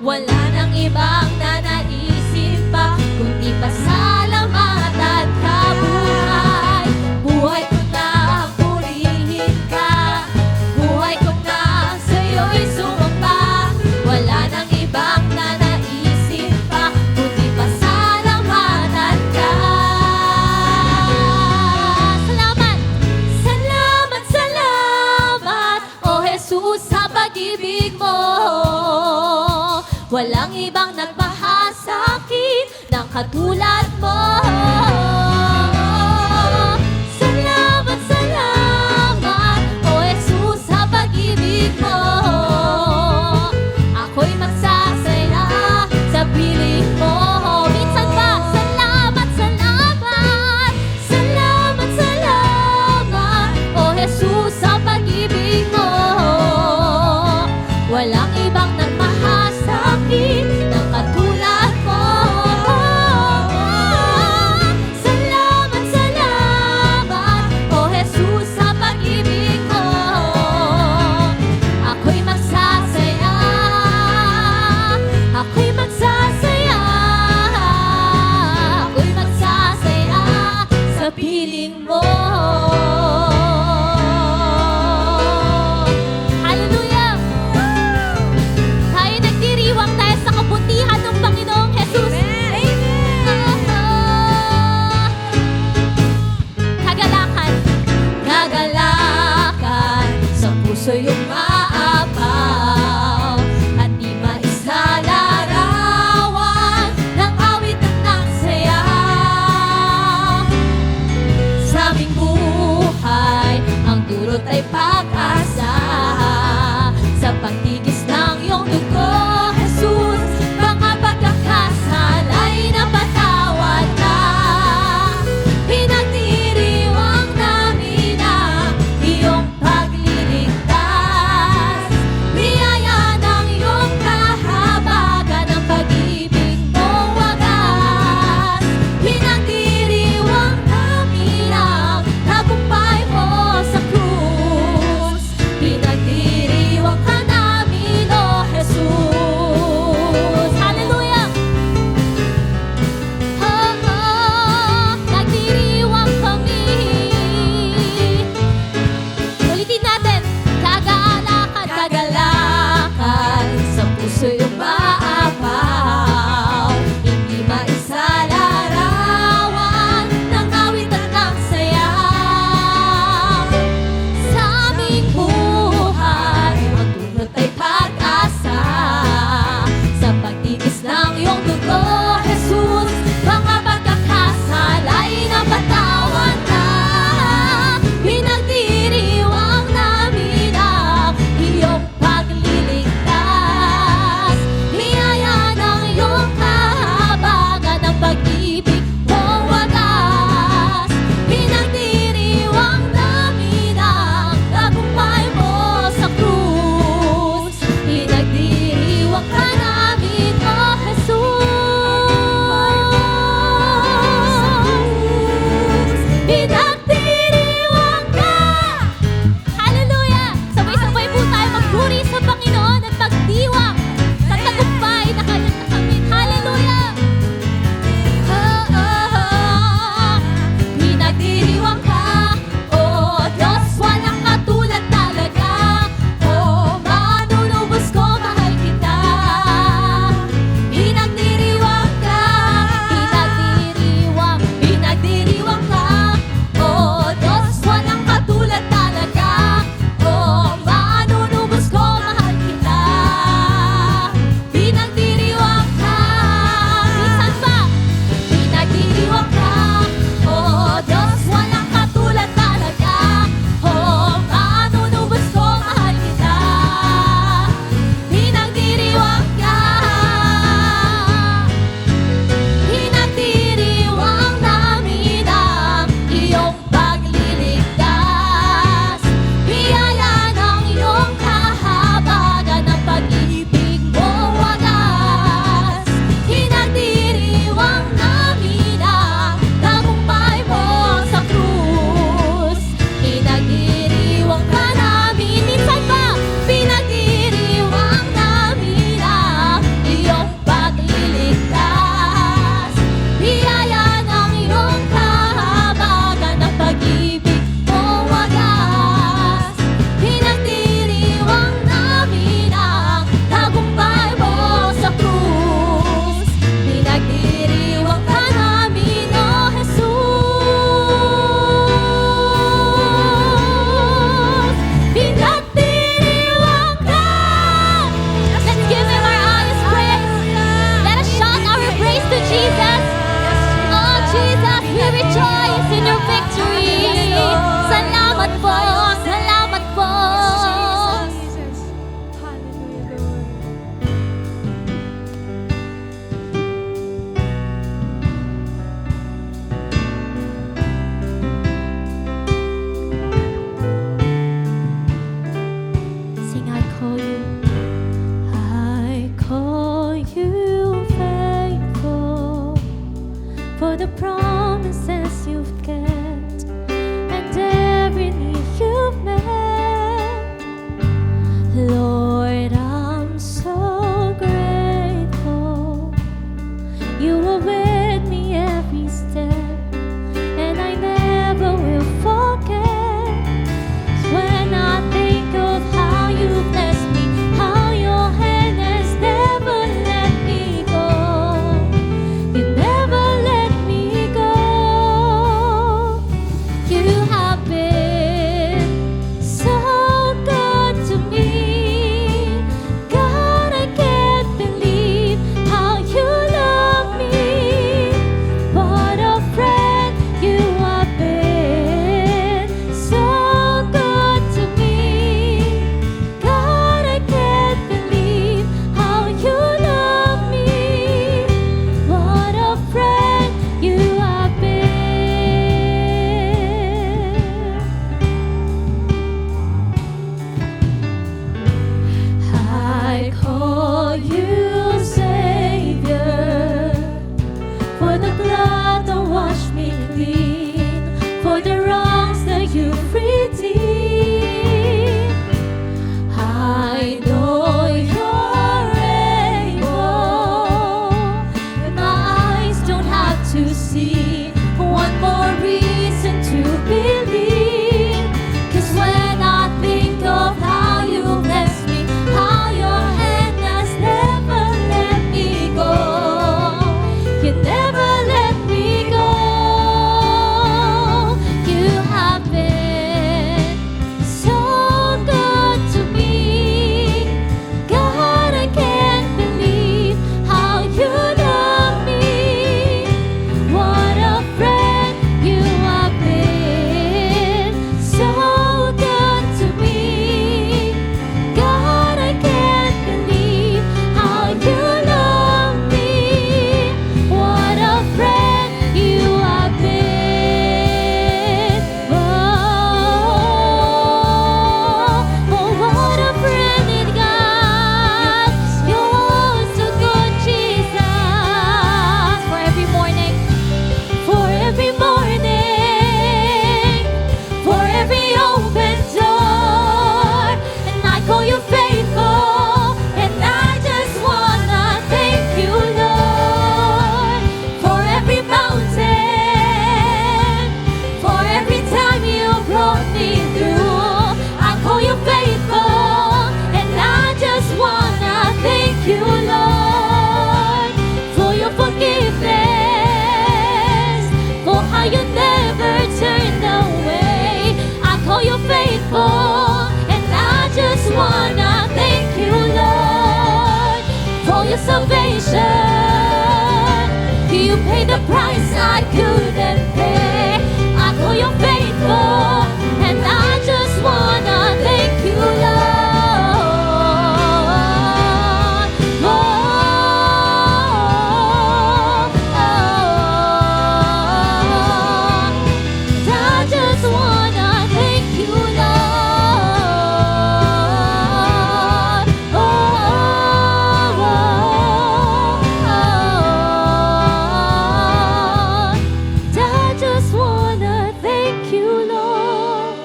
Wala nang ibang nanaisip pa kundi pasalamatan ka, buhay. Buhay ko na purihin ka, buhay ko na sa'yo'y sumamba. Wala nang ibang nanaisip pa kundi pasalamatan ka. Salamat, salamat, salamat, O Jesus, sa pag-ibig mo. Walang ibang nagmahasakit ng katulad mo. Salamat, salamat, O Jesus, sa pag-ibig mo. Ako'y magsasaya sa piling mo. Minsan pa, salamat, salamat, salamat, salamat, O Jesus, sa pag-ibig mo. Walang ibang nagmahasakit ng katulad mo. Salamat, salamat, O Jesus, sa pag-ibig mo. Ako'y magsasaya, ako'y magsasaya, ako'y magsasaya sa piling mo. Hallelujah! Tayo nagdiriwang tayo sa kabutihan ng Panginoong Jesus. Kagalakan, kagalakan sa puso yung maapaw at di maisalarawan ng awit at ng sayaw. Sa aming buhay, ang dulot ay pag-asa. Sa pagtigis ng iyong dugo, Jesus, mga pagkakasala ay napatawad na. Pinagdiriwang namin ang iyong pagliligtas. the promises you've kept and every need you've met. Lord, I'm so grateful. You were with me every step, and I never will forget. When I think of how you blessed me, how your hand has never let me go. You never let me go. You have been so good to me. God, I can't believe how you love me. What a friend you have been. So good to me. God, I can't believe how you love me. What a friend you have been. I call you Savior, for the blood that washed me clean, for the wrongs that you've redeemed. I know you're able, and my eyes don't have to see one more reason to believe. 'Cause when I think of how you blessed me, how your hand has never let me go, you never let me go. You have been so good to me. God, I can't believe how you love me. What a friend you have been. So good to me. God, I can't believe how you love me. What a friend you have been. Oh, what a friend in God. You're so good, Jesus. For every morning, for every morning, for every open door, and I call you faithful, and I just wanna thank you, Lord, for every mountain, for every time you brought me through. I call you faithful, and I just wanna thank you, Lord, for your forgiveness, for how you never turned away. I call you faithful, and I just wanna thank you, Lord, for your salvation. You paid the price I couldn't pay. I call you faithful, and I just wanna thank you, Lord. Oh, I just wanna thank you, Lord. Oh, I just wanna thank you, Lord.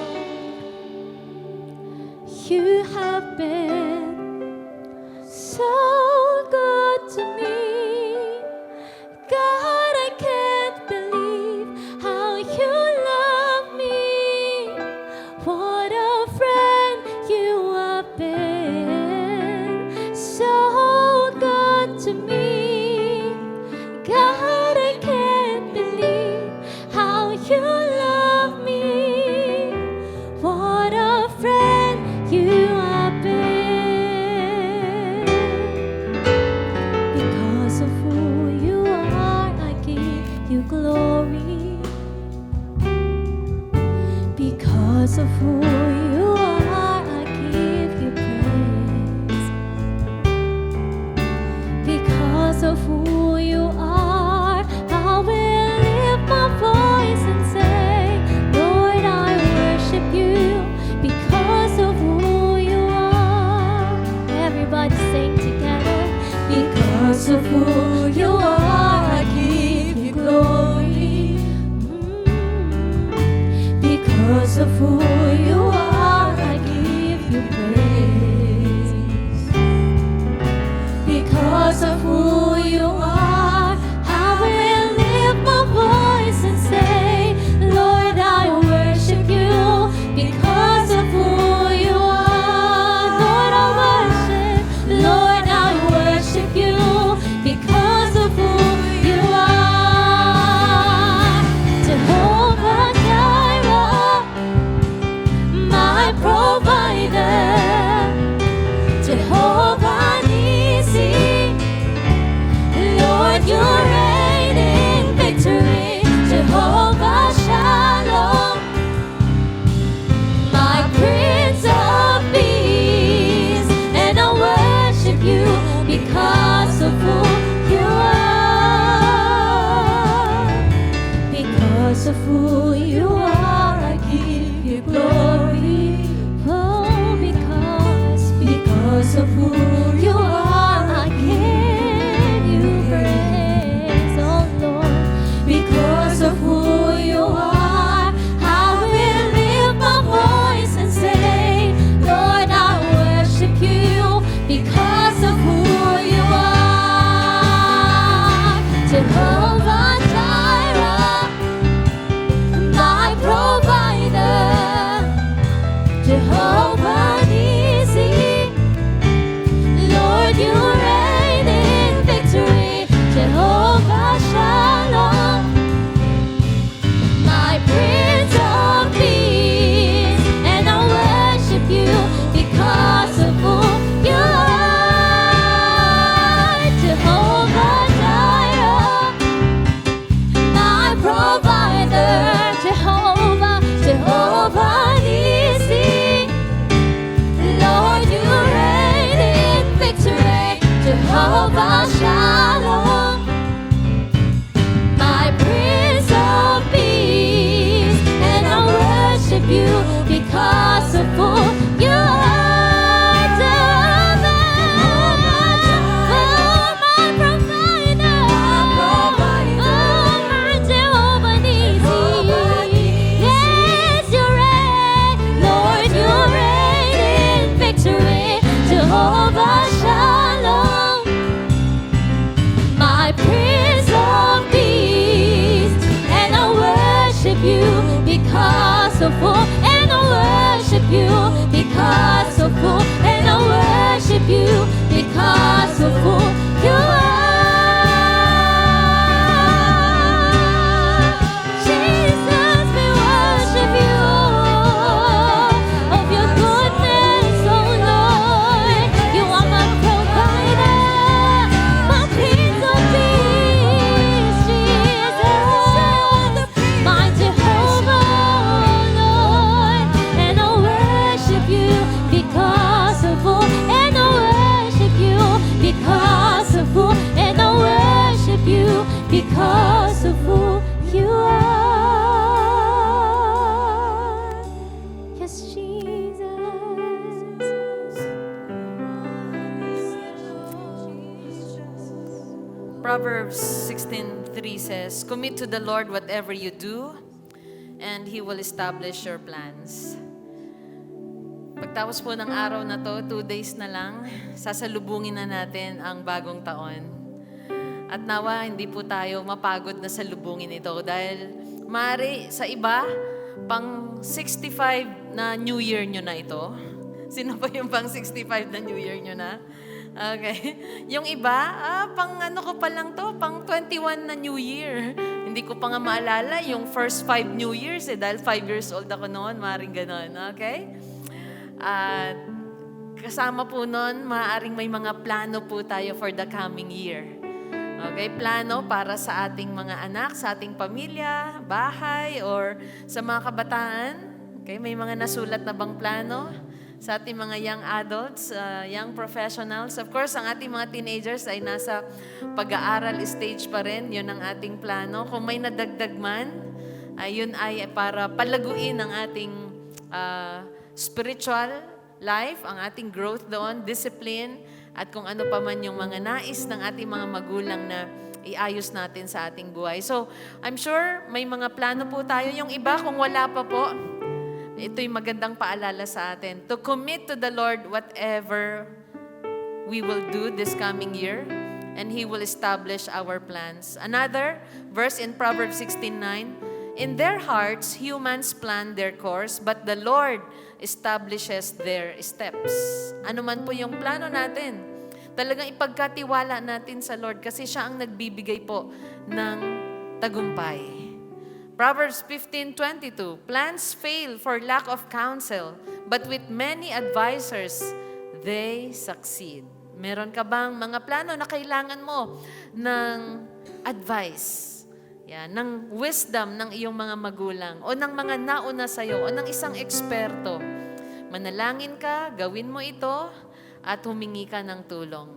You have been so good to me. God, I can't believe how you love me. What a friend you have been. So good to me. God, I can't believe how you love me. What a friend you have been. Because of who you are, I give you glory. Because of who you are, I give you praise. Because of who you are, I will lift my voice and say, Lord, I worship you. Because of who you are. Everybody sing together. Because of who you are, I give you glory. of who you are, I give you praise. Because of who you are, I will lift my voice and say, Lord, I worship you. Because of who you are, Lord, I worship. Lord, I worship you. Because of who you are, Jehovah Jireh, my provider, Jehovah Nissi, Lord, you reign in victory, Jehovah Shalom, my Prince of Peace, and I worship you because of who you are. Because of who you are, I give you glory. Oh, because of who you are, I give you praise. Oh Lord, because of who you are, I will lift my voice and say, Lord, I worship you because of who you are. Jehovah Jireh, my provider, Jehovah Nissi, Lord, you reign in victory, Jehovah Shalom, my Prince of Peace, and I worship you because of who you are. Jehovah Jireh, my provider, Jehovah Nissi, Lord, you reign in victory, Jehovah Shalom, my Prince of Peace, and I worship you because of who you are. Jehovah, my provider, yes, you reign, Lord, you reign in victory, Jehovah Shalom, my Prince of Peace, and I worship you because of who, and I worship you because of who, and I worship you because of who you are. Jesus, we worship you of your goodness, oh Lord. You are my provider, my Prince of Peace, Jesus, my Jehovah, Lord, and I worship you because of who, and I worship you because of who, and I worship you because of who you are. Yes, Jesus. Proverbs 16:3 says, Commit to the Lord whatever you do, and He will establish your plans. Pagtapos po ng araw na to, 2 days na lang, sasalubungin na natin ang bagong taon. At nawa, hindi po tayo mapagod na salubungin ito dahil maaari sa iba, pang 65 na New Year nyo na ito. Sino pa yung pang 65 na New Year nyo na? Okay. Yung iba, pang ano ko pa lang to, pang 21 na New Year. Hindi ko pa nga maalala yung first 5 New Years dahil 5 years old ako noon, maaaring ganon. Okay? At kasama po noon, maaaring may mga plano po tayo for the coming year. Okay, plano para sa ating mga anak, sa ating pamilya, bahay, or sa mga kabataan. Okay, may mga nasulat na bang plano? Sa ating mga young adults, young professionals. Of course, ang ating mga teenagers ay nasa pag-aaral stage pa rin. Yun ang ating plano. Kung may nadagdag man, yun ay para palaguin ang ating spiritual life, ang ating growth doon, discipline, at kung ano pa man yung mga nais ng ating mga magulang na iayos natin sa ating buhay. So, I'm sure may mga plano po tayo. Yung iba, kung wala pa po, ito'y magandang paalala sa atin. To commit to the Lord whatever we will do this coming year, and He will establish our plans. Another verse in Proverbs 16:9, in their hearts, humans plan their course, but the Lord establishes their steps. Ano man po yung plano natin, talagang ipagkatiwala natin sa Lord kasi siya ang nagbibigay po ng tagumpay. Proverbs 15:22, plans fail for lack of counsel, but with many advisors, they succeed. Meron ka bang mga plano na kailangan mo ng advice? Yan, ng wisdom ng iyong mga magulang o ng mga nauna sa'yo o ng isang eksperto. Manalangin ka, gawin mo ito at humingi ka ng tulong.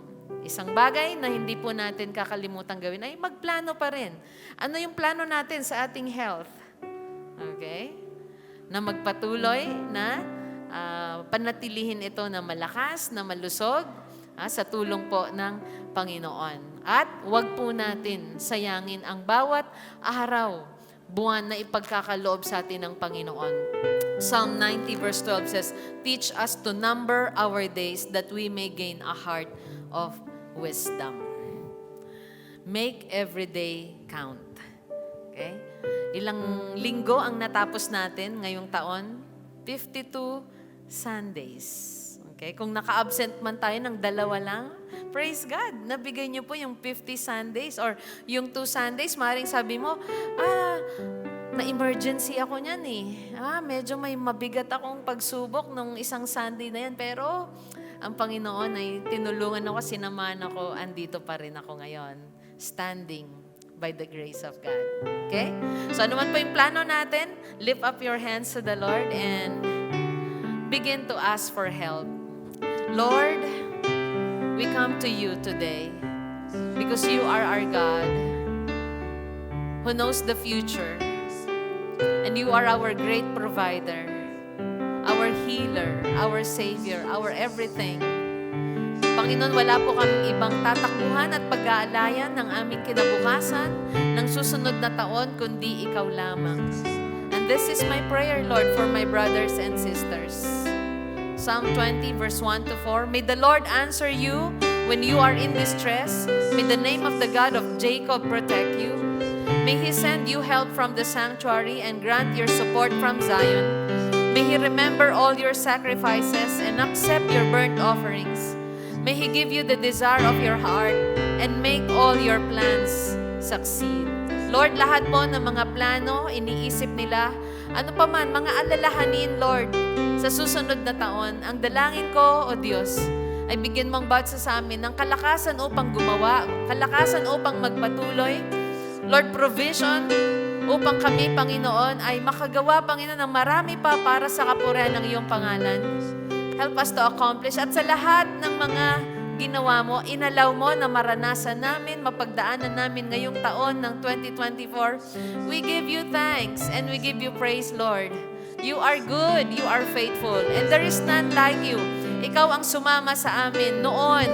Isang bagay na hindi po natin kakalimutan gawin ay magplano pa rin. Ano yung plano natin sa ating health? Okay? Na magpatuloy na panatilihin ito na malakas, na malusog, sa tulong po ng Panginoon. At huwag po natin sayangin ang bawat araw, buwan na ipagkakaloob sa atin ng Panginoon. Psalm 90 verse 12 says, teach us to number our days that we may gain a heart of wisdom. Make every day count. Okay? Ilang linggo ang natapos natin ngayong taon? 52 Sundays. Okay? Kung naka-absent man tayo ng 2 lang, praise God, nabigay niyo po yung 50 Sundays or yung 2 Sundays, maaaring sabi mo, na-emergency ako niyan eh. Medyo may mabigat akong pagsubok nung isang Sunday na yan, pero ang Panginoon ay tinulungan ako, sinamahan ako, andito pa rin ako ngayon, standing by the grace of God. Okay? So ano man po yung plano natin, lift up your hands to the Lord and begin to ask for help. Lord, we come to you today because you are our God who knows the future, and you are our great provider, our healer, our Savior, our everything. Panginoon, wala po kaming ibang tatakbuhan at pag-aalayan ng aming kinabukasan ng susunod na taon kundi ikaw lamang. And this is my prayer, Lord, for my brothers and sisters. Psalm 20 verse 1 to 4, may the Lord answer you when you are in distress. May the name of the God of Jacob protect you. May He send you help from the sanctuary and grant your support from Zion. May He remember all your sacrifices and accept your burnt offerings. May He give you the desire of your heart and make all your plans succeed. Lord, lahat po ng mga plano, iniisip nila, ano pa man, mga alalahanin, Lord, sa susunod na taon, ang dalangin ko, O Diyos, ay bigyan mong bawat sa amin ng kalakasan upang gumawa, kalakasan upang magpatuloy. Lord, provision upang kami, Panginoon, ay makagawa, Panginoon, ng marami pa para sa kapurihan ng iyong pangalan. Help us to accomplish. At sa lahat ng mga ginawa mo, inalaw mo na maranasan namin, mapagdaanan namin ngayong taon ng 2024. We give you thanks and we give you praise, Lord. You are good, you are faithful, and there is none like you. Ikaw ang sumama sa amin noon,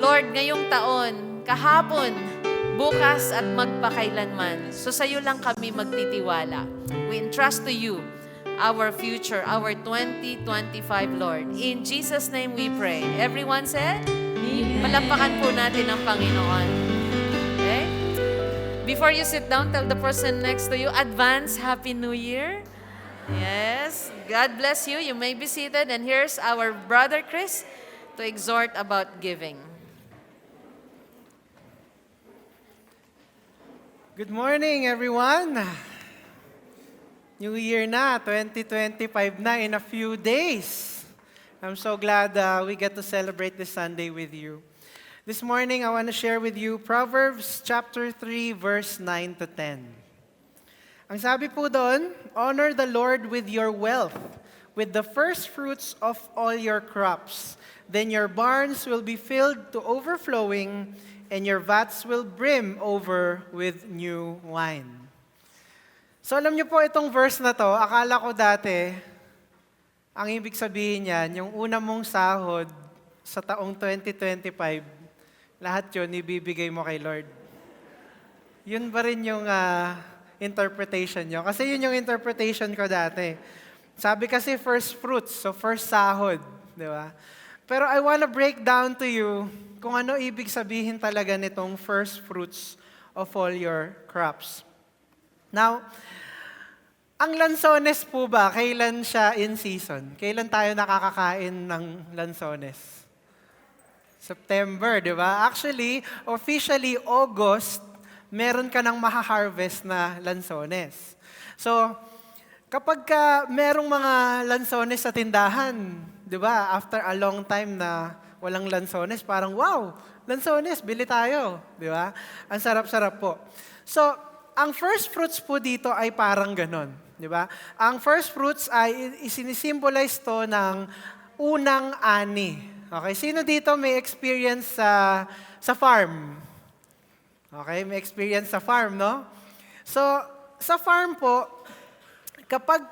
Lord, ngayong taon, kahapon, bukas at magpakailanman. So sa iyo lang kami magtitiwala. We entrust to you our future, our 2025, Lord. In Jesus' name we pray. Everyone said? Amen. Palampakan po natin ang Panginoon. Okay? Before you sit down, tell the person next to you, advance Happy New Year. Yes. God bless you. You may be seated. And here's our brother Chris to exhort about giving. Good morning, everyone. New Year na, 2025 na in a few days. I'm so glad we get to celebrate this Sunday with you. This morning, I want to share with you Proverbs chapter 3, verse 9 to 10. Ang sabi po doon, honor the Lord with your wealth, with the first fruits of all your crops. Then your barns will be filled to overflowing, and your vats will brim over with new wine. So alam niyo po itong verse na to, akala ko dati, ang ibig sabihin niyan, yung una mong sahod sa taong 2025, lahat yun ibibigay mo kay Lord. Yun ba rin yung interpretation nyo? Kasi yun yung interpretation ko dati. Sabi kasi first fruits, so first sahod, di ba? Pero I wanna break down to you kung ano ibig sabihin talaga nitong first fruits of all your crops. Now, ang lansones po ba, kailan siya in season? Kailan tayo nakakakain ng lansones? September, di ba? Actually, officially, August, meron ka ng maha-harvest na lansones. So, kapag merong mga lansones sa tindahan, di ba? After a long time na walang lansones, parang, wow, lansones, bili tayo. Di ba? Ang sarap-sarap po. So, ang first fruits po dito ay parang ganon. Di ba? Ang first fruits ay isinisimbolize to ng unang ani. Okay? Sino dito may experience sa farm? Okay? May experience sa farm, no? So, sa farm po, kapag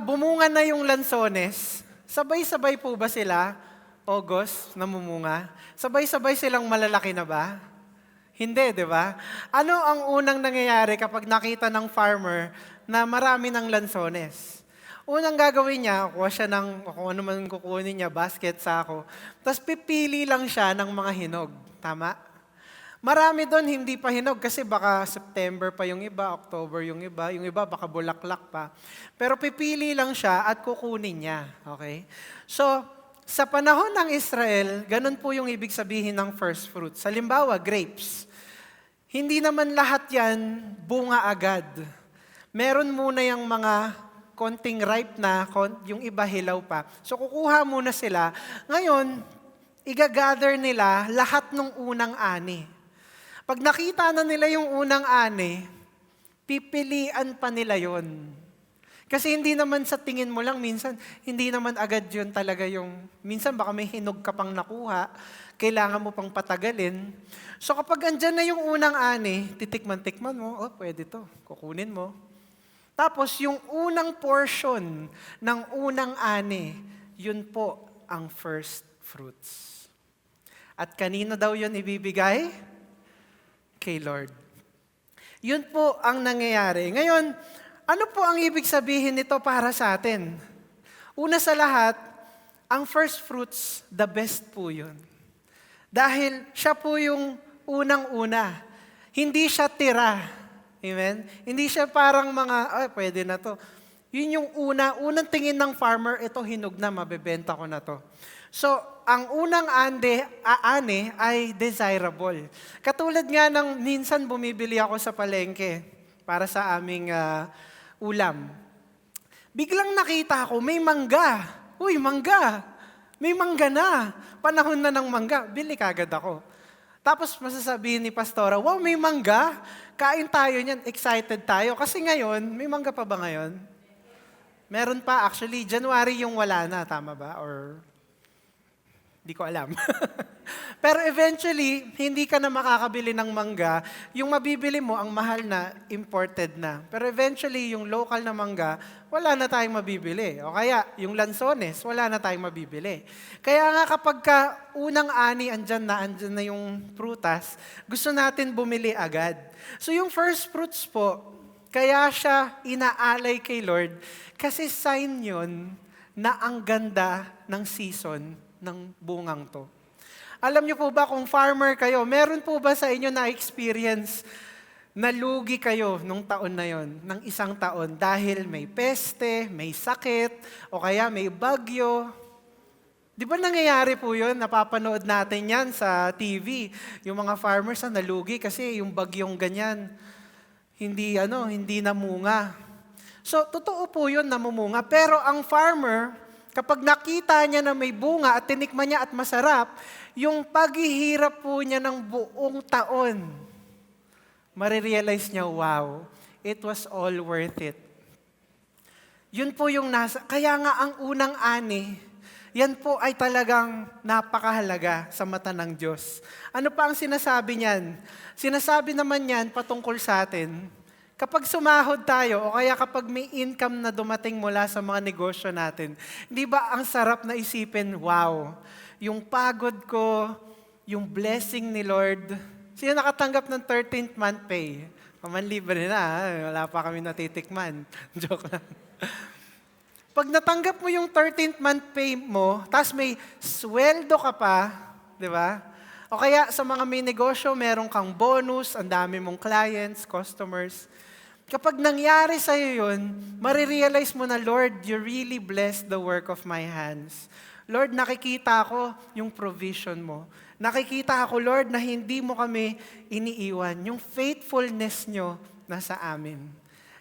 bumunga na yung lansones, sabay-sabay po ba sila, August, namumunga? Sabay-sabay silang malalaki na ba? Hindi, di ba? Ano ang unang nangyayari kapag nakita ng farmer na marami ng lansones? Unang gagawin niya, kuha siya ng, kung ano man kukunin niya, basket, sako, tapos pipili lang siya ng mga hinog. Tama? Marami doon hindi pa hinog kasi baka September pa yung iba, October yung iba baka bulaklak pa. Pero pipili lang siya at kukunin niya. Okay? So, sa panahon ng Israel, ganun po yung ibig sabihin ng first fruits. Halimbawa, grapes. Hindi naman lahat yan bunga agad. Meron muna yung mga konting ripe na, yung iba hilaw pa. So kukuha muna sila. Ngayon, igagather nila lahat ng unang ani. Pag nakita na nila yung unang ani, pipilian pa nila yon. Kasi hindi naman sa tingin mo lang, minsan, hindi naman agad yun talaga yung, minsan baka may hinog ka pang nakuha, kailangan mo pang patagalin. So kapag andyan na yung unang ani, titikman-tikman mo, oh, pwede to, kukunin mo. Tapos yung unang portion ng unang ani, yun po ang first fruits. At kanino daw yun ibibigay? Kay Lord. Yun po ang nangyayari. Ngayon, ano po ang ibig sabihin nito para sa atin? Una sa lahat, ang first fruits, the best po yun. Dahil siya po yung unang-una. Hindi siya tira. Amen? Hindi siya parang mga, pwede na to. Yun yung unang tingin ng farmer, ito hinog na, mabebenta ko na to. So, ang unang ani ay desirable. Katulad nga ng minsan bumibili ako sa palengke para sa aming ulam. Biglang nakita ko, may mangga. Uy, mangga. May mangga na. Panahon na ng mangga. Bili kagad ako. Tapos masasabihin ni Pastora, wow, may mangga. Kain tayo niyan. Excited tayo. Kasi ngayon, may mangga pa ba ngayon? Meron pa. Actually, January yung wala na. Tama ba? Or di ko alam. Pero eventually, hindi ka na makakabili ng mangga. Yung mabibili mo, ang mahal na, imported na. Pero eventually, yung local na mangga, wala na tayong mabibili. O kaya, yung lansones, wala na tayong mabibili. Kaya nga kapag unang ani, andyan na yung prutas, gusto natin bumili agad. So yung first fruits po, kaya siya inaalay kay Lord, kasi sign yun na ang ganda ng season ng bungang to. Alam niyo po ba kung farmer kayo, meron po ba sa inyo na experience na lugi kayo nung taon na yon, ng isang taon dahil may peste, may sakit, o kaya may bagyo? Di ba nangyayari po yun? Napapanood natin yan sa TV. Yung mga farmers na nalugi kasi yung bagyong ganyan, hindi namunga. So, totoo po yun, namumunga. Pero ang farmer, kapag nakita niya na may bunga at tinikman niya at masarap, yung paghihirap po niya ng buong taon, marirealize niya, wow, it was all worth it. Yun po yung kaya nga ang unang ani, yan po ay talagang napakahalaga sa mata ng Diyos. Ano pa ang sinasabi niyan? Sinasabi naman yan patungkol sa atin, kapag sumahod tayo o kaya kapag may income na dumating mula sa mga negosyo natin, di ba ang sarap na isipin, wow, yung pagod ko, yung blessing ni Lord. Sino nakatanggap ng 13th month pay? Pamanlibre na, ha? Wala pa kami natitikman. Joke lang. Pag natanggap mo yung 13th month pay mo, tapos may sweldo ka pa, di ba? O kaya sa mga may negosyo, meron kang bonus, ang dami mong clients, customers. Kapag nangyari sa'yo yun, marirealize mo na, Lord, you really blessed the work of my hands. Lord, nakikita ko yung provision mo. Nakikita ako, Lord, na hindi mo kami iniiwan. Yung faithfulness nyo nasa amin.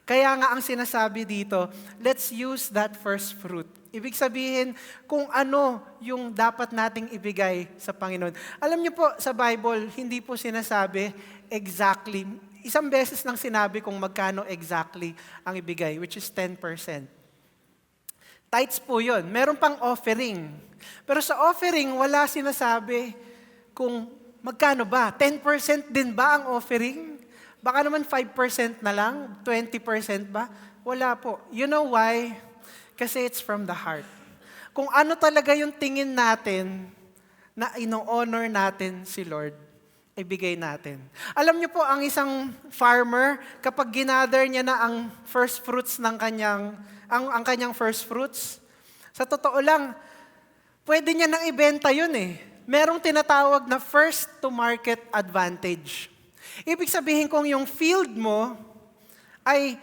Kaya nga ang sinasabi dito, let's use that first fruit. Ibig sabihin, kung ano yung dapat nating ibigay sa Panginoon. Alam niyo po, sa Bible, hindi po sinasabi exactly. Isang beses lang sinabi kung magkano exactly ang ibigay, which is 10%. Tithes po yun. Meron pang offering. Pero sa offering, wala sinasabi kung magkano ba. 10% din ba ang offering? Baka naman 5% na lang, 20% ba? Wala po. You know why? Kasi it's from the heart. Kung ano talaga yung tingin natin na ino-honor natin si Lord, ibigay natin. Alam niyo po, ang isang farmer, kapag ginather niya na ang first fruits ng ang kanyang first fruits, sa totoo lang, pwede niya nang ibenta yun eh. Merong tinatawag na first to market advantage. Ibig sabihin kung yung field mo ay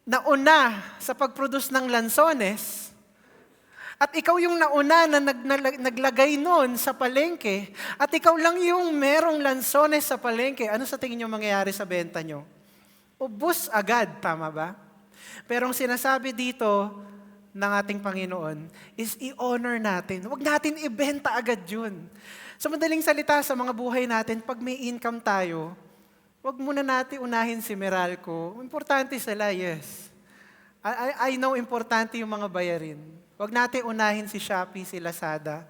nauna sa pag-produce ng lansones, at ikaw yung nauna na naglagay noon sa palengke, at ikaw lang yung merong lansones sa palengke, ano sa tingin nyo mangyayari sa benta nyo? Ubus agad, tama ba? Pero ang sinasabi dito ng ating Panginoon is i-honor natin. Huwag natin ibenta agad yun. Sa madaling salita, sa mga buhay natin, pag may income tayo, huwag muna natin unahin si Meralco. Importante sila, yes. I know importante yung mga bayarin. Huwag natin unahin si Shopee, si Lazada,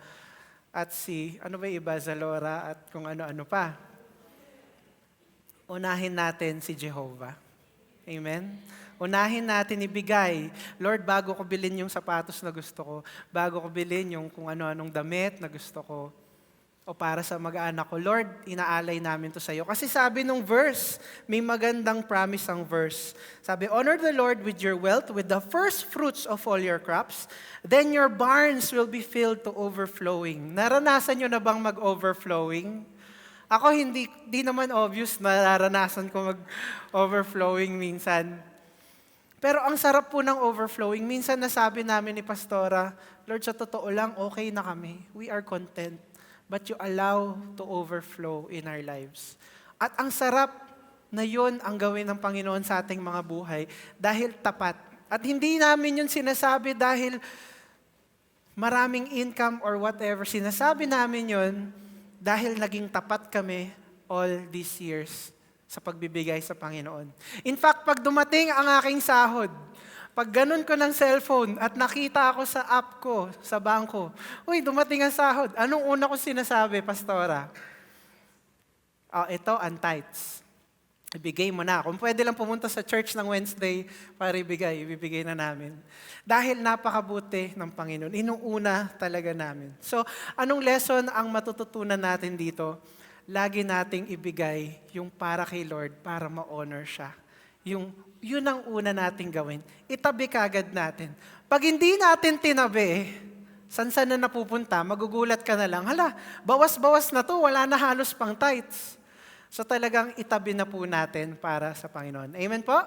at si, ano ba iba, Zalora, at kung ano-ano pa. Unahin natin si Jehovah. Amen? Unahin natin ibigay. Lord, bago ko bilhin yung sapatos na gusto ko, bago ko bilhin yung kung ano-anong damit na gusto ko, o para sa mag-aanak ko, Lord, inaalay namin to sa iyo. Kasi sabi nung verse, may magandang promise ang verse. Sabi, honor the Lord with your wealth, with the first fruits of all your crops, then your barns will be filled to overflowing. Naranasan nyo na bang mag-overflowing? Ako hindi naman obvious na naranasan ko mag-overflowing minsan. Pero ang sarap po ng overflowing. Minsan nasabi namin ni Pastora, Lord, sa totoo lang, okay na kami. We are content. But you allow to overflow in our lives. At ang sarap na yun ang gawin ng Panginoon sa ating mga buhay dahil tapat. At hindi namin yun sinasabi dahil maraming income or whatever. Sinasabi namin yun dahil naging tapat kami all these years sa pagbibigay sa Panginoon. In fact, pag dumating ang aking sahod, pag ganun ko ng cellphone at nakita ako sa app ko, sa bangko, uy, dumating ang sahod. Anong una ko sinasabi, Pastora? Ito, ang tithes. Ibigay mo na. Kung pwede lang pumunta sa church ng Wednesday para ibibigay na namin. Dahil napakabuti ng Panginoon. Inuuna talaga namin. So, anong lesson ang matututunan natin dito? Lagi nating ibigay yung para kay Lord para ma-honor siya. Yun ang una nating gawin. Itabi kagad natin. Pag hindi natin tinabi, saan na napupunta, magugulat ka na lang, hala, bawas-bawas na to, wala na halos pang tithes. So talagang itabi na po natin para sa Panginoon. Amen po?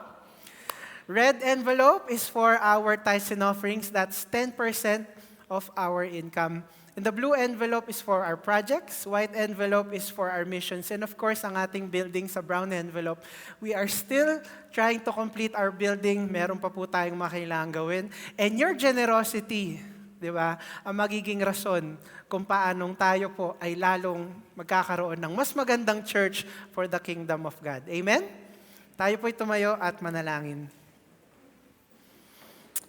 Red envelope is for our tithes and offerings. That's 10% of our income. And the blue envelope is for our projects. White envelope is for our missions. And of course, ang ating building sa brown envelope. We are still trying to complete our building. Meron pa po tayong makailangang gawin. And your generosity, di ba, ang magiging rason kung paanong tayo po ay lalong magkakaroon ng mas magandang church for the kingdom of God. Amen? Tayo po'y tumayo at manalangin.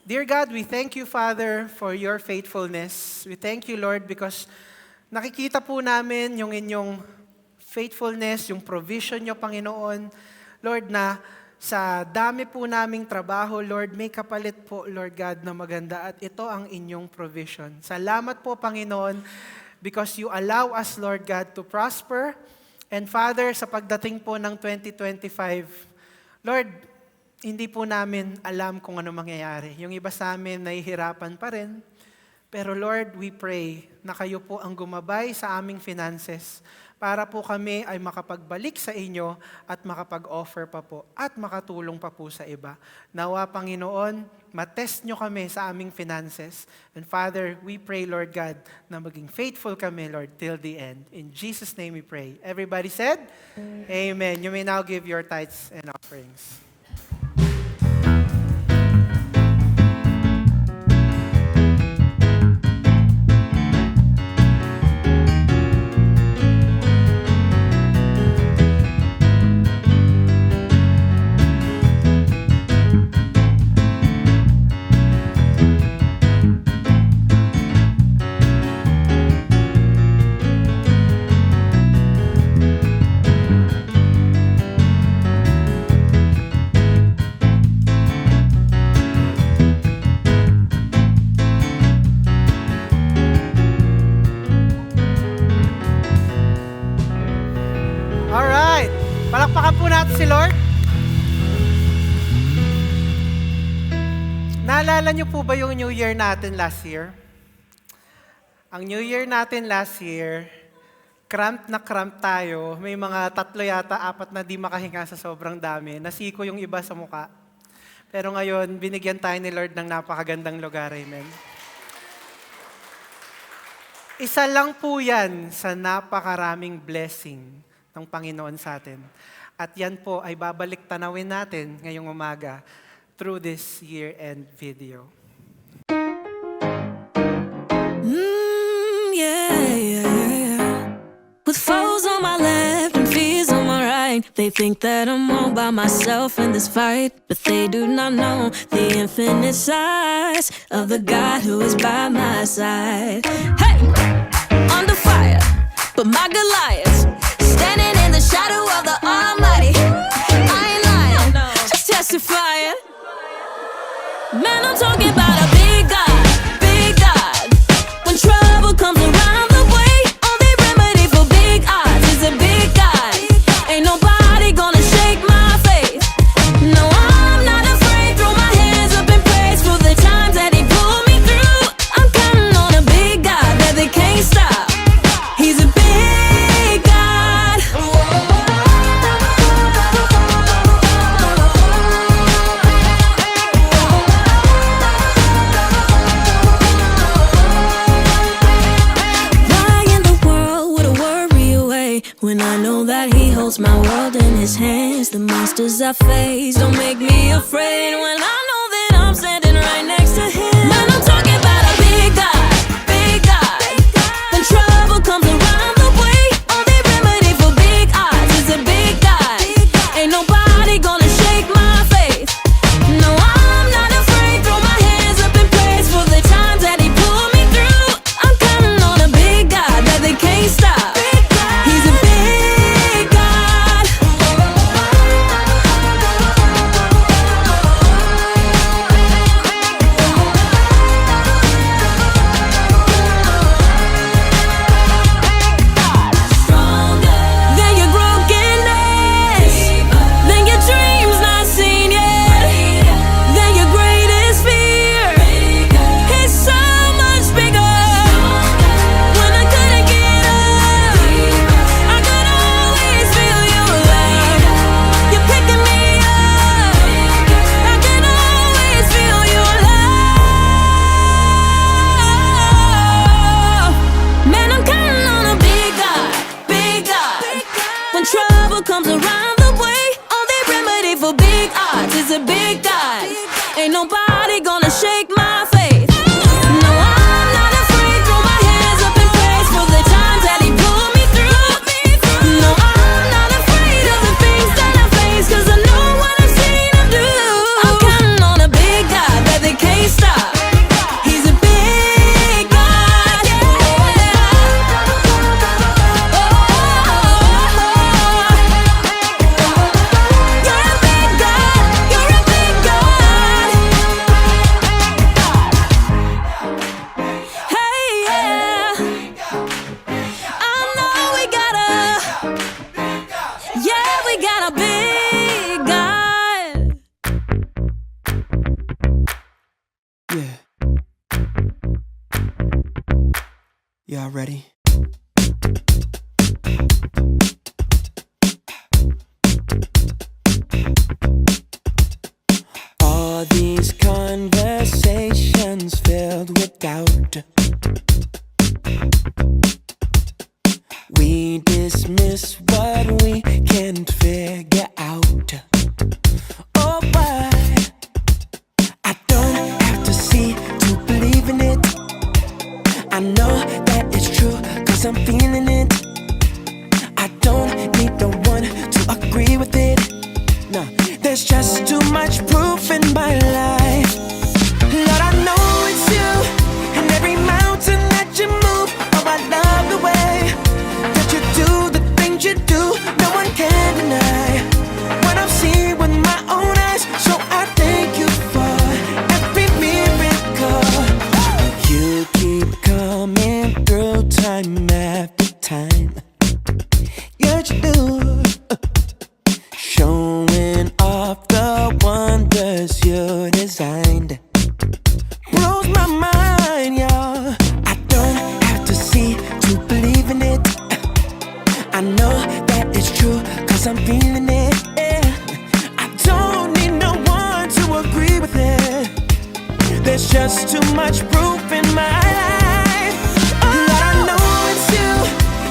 Dear God, we thank you, Father, for your faithfulness. We thank you, Lord, because nakikita po namin yung inyong faithfulness, yung provision nyo, Panginoon. Lord, na sa dami po naming trabaho, Lord, may kapalit po, Lord God, na maganda. At ito ang inyong provision. Salamat po, Panginoon, because you allow us, Lord God, to prosper. And Father, sa pagdating po ng 2025, Lord, hindi po namin alam kung ano mangyayari. Yung iba sa amin nahihirapan pa rin. Pero Lord, we pray na kayo po ang gumabay sa aming finances para po kami ay makapagbalik sa inyo at makapag-offer pa po at makatulong pa po sa iba. Nawa, Panginoon, matest nyo kami sa aming finances. And Father, we pray, Lord God, na maging faithful kami, Lord, till the end. In Jesus' name we pray. Everybody said? Amen. You may now give your tithes and offerings. Alright, palakpakan po natin si Lord. Naalala niyo po ba yung New Year natin last year? Ang New Year natin last year, cramp na cramp tayo. May mga 3 yata, 4 na di makahinga sa sobrang dami. Nasiko yung iba sa muka. Pero ngayon, binigyan tayo ni Lord ng napakagandang lugar. Amen. Isa lang po yan sa napakaraming blessing ng Panginoon sa atin. At yan po ay babalik tanawin natin ngayong umaga through this year-end video. With foes on my left and fears on my right, they think that I'm all by myself in this fight, but they do not know the infinite size of the God who is by my side. Hey, under fire, but my Goliath standing in the shadow of the Almighty. I ain't lying, just testifying. Man, I'm talking about a big God, big God. When trouble comes around the way, only remedy for big odds is a big God. Ain't nobody gonna shake my faith. No, I'm not afraid. Throw my hands up in praise for the times that He pulled me through. I'm counting on a big God that they can't stop. He's a big God. Why in the world would I worry away when I know that He holds my world in His hands? The monsters I face don't make me afraid when I know that I'm standing right next to Him. Man, I'm talking about a big God, big God. When trouble comes around the way, only remedy for big odds is a big God. Ain't nobody gonna shake my faith. No, I'm not afraid. Throw my hands up in praise for the times that He pulled me through. I'm counting on a big God that they can't stop. He's a big God. y'all ready? All these conversations filled with doubt. We dismiss what we can't figure out. Oh, but I don't have to see to believe in it. I know that it's true, cause I'm feeling it. I don't need no one to agree with it. No, there's just too much proof in my life. Lord, I know it's you, and every mountain that you move. Oh, I love the way that you do the things you do. No one can deny what I've seen with my own eyes. So I thank you for every miracle. You keep coming through time after time. Yes, you do. Showing off the wonders you designed. Blows my mind, y'all. I don't have to see to believe in it. I know that it's true, cause I'm feeling it. I don't need no one to agree with it. There's just too much proof in my life. Lord, I know it's you,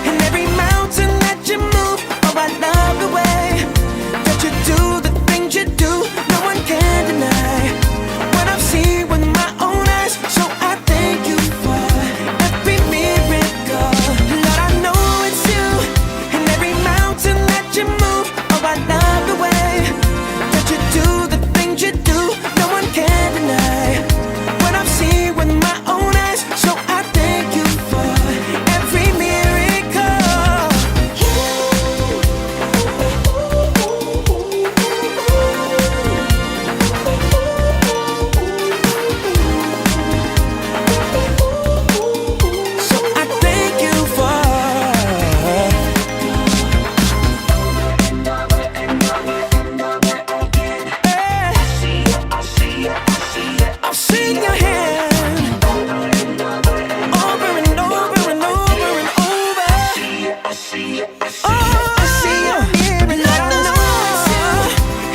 and every mountain that you move. Oh, I love the way that you do the things you do. No one can deny what I've seen with my own eyes. So I thank you for every miracle. Lord, I know it's you, and every mountain that you move. Oh, I love the way that you do the things you do. No one can deny what I've seen with my own eyes. So I thank you for every miracle. So I thank you for. I've seen your hand over and over and over and over. Oh, I see your miracle.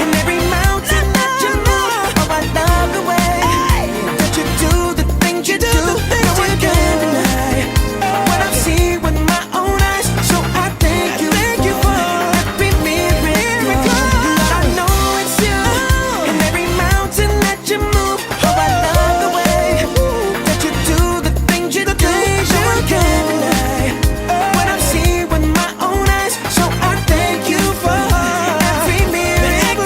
And every mountain that you move. Oh, I love the way that you do the things you do. No one can deny what I've seen with my own eyes. So I thank you for every miracle. Lord, I know it's you, and every mountain that you move. Oh, I love the way that you do the things you do. No one can deny what I've seen with my own eyes. So I thank you for every miracle.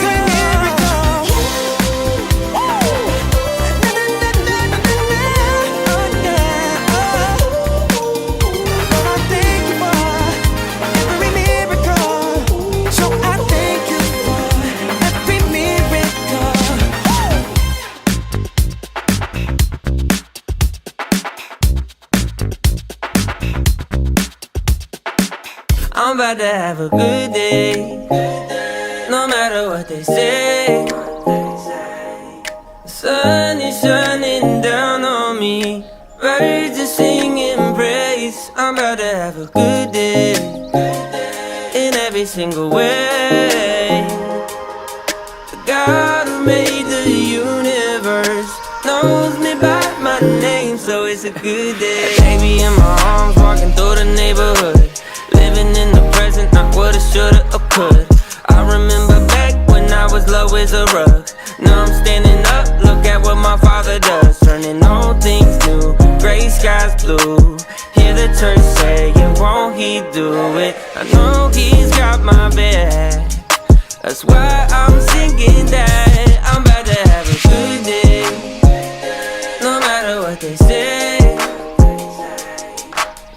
Lord, I thank you for every miracle. So I thank you for every miracle. I'm about to have a good day, no matter what they say. The sun is shining down on me, birds are singing praise. I'm about to have a good day, in every single way. The God who made the universe knows me by my name, so it's a good day. Baby in my arms, walking through the neighborhood, living in the present, not what I shoulda or could. I remember back when I was low as a rug. Now I'm standing up, look at what my father does, turning all things new, gray skies blue. Hear the church say, and won't he do it? I know he's got my back, that's why I'm singing that. I'm about to have a good day, no matter what they say.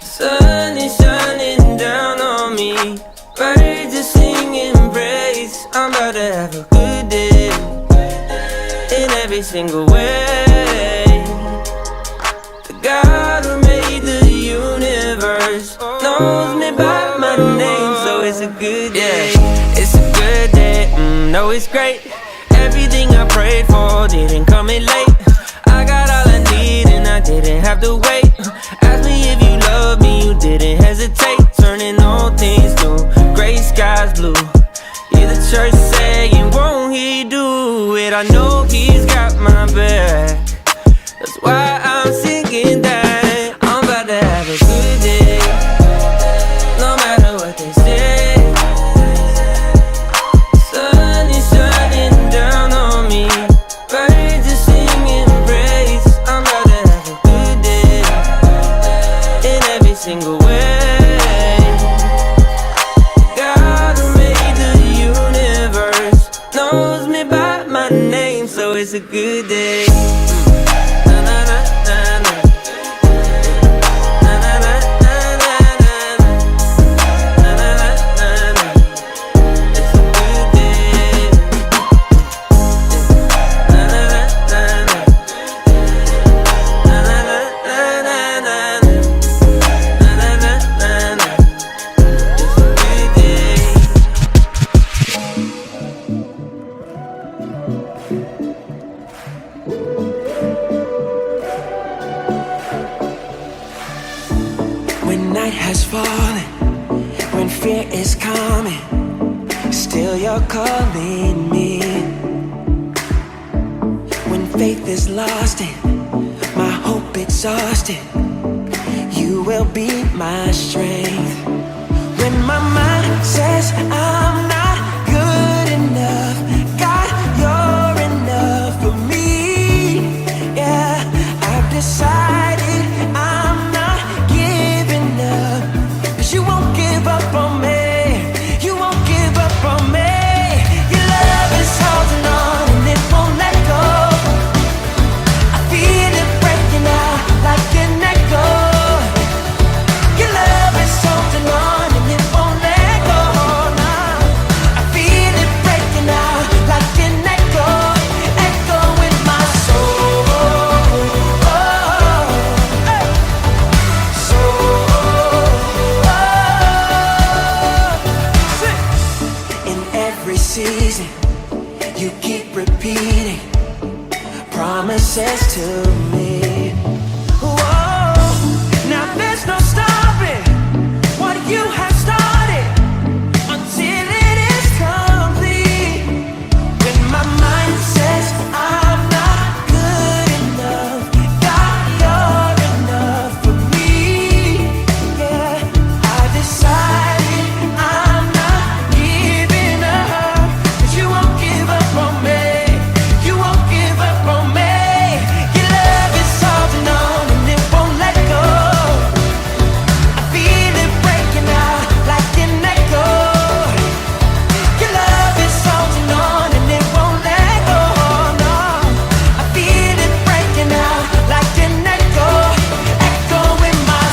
The sun is shining down on me, birds are singing praise. I'm about to have a good day, in every single way. The God who made the universe knows me by my name, so it's a good day. Yeah, it's a good day, no it's great. Everything I prayed for didn't come in late. I got all I need and I didn't have to wait. Ask me if you love me single way. God who made the universe knows me by my name, so it's a good day. Na, na, na, na, na. Na, na, na, na, na, na. Na, na, na, na, na. It's a good day. Na, na, na, na, na. Na, na, na, na, na, na. Na, na, na, na, na. It's a good day. When night has fallen, when fear is coming, still you're calling me. When faith is lost and my hope exhausted, you will be my strength. When my mind says I'm not good enough, God, you're enough for me. Yeah, I've decided I'm not giving up, 'cause you won't give up on me. You won't give up on me. Your love is holding on and it won't let go. I feel it breaking out like an echo. Your love is holding on and it won't let go. Now I feel it breaking out like an echo, echo in my soul. In every season, you keep repeating promises to me. Whoa, now there's no stopping what you have started until it is complete. When my mind says I'm not good enough, God, you're enough for me. Yeah, I decided I'm not giving up, 'cause you won't give up on me. You won't give up on me. Your love is holding on and it won't let go. I feel it breaking out like an echo. Your love is holding on and it won't let go. No, I feel it breaking out like an echo, echo in my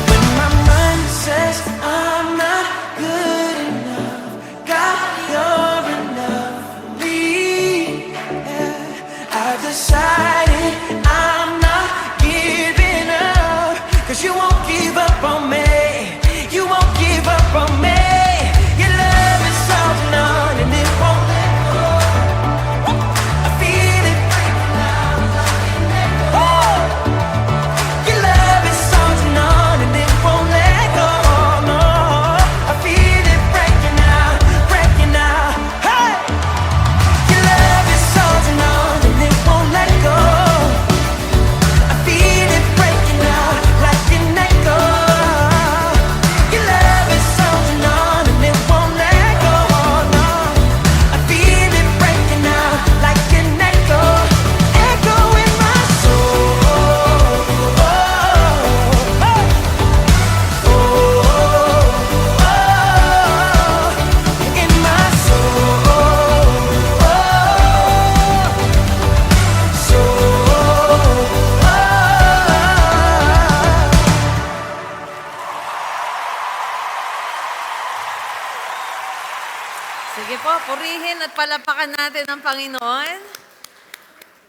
When my mind says I'm not good enough, God, you're enough for me. Yeah, I've decided I'm not giving up, 'cause you won't give up on me. You won't give up on me. Your love is holding on and it won't let go. I feel it breaking out like an echo. Your love is holding on and it won't let go. No, I feel it breaking out, breaking out. Hey, your love is holding on and it won't let go. I feel it breaking out like an echo. Your love is holding on and it won't let go. No, I feel it breaking out like an echo, echo in my soul. In my Sige po, purihin at palapakan natin ang Panginoon.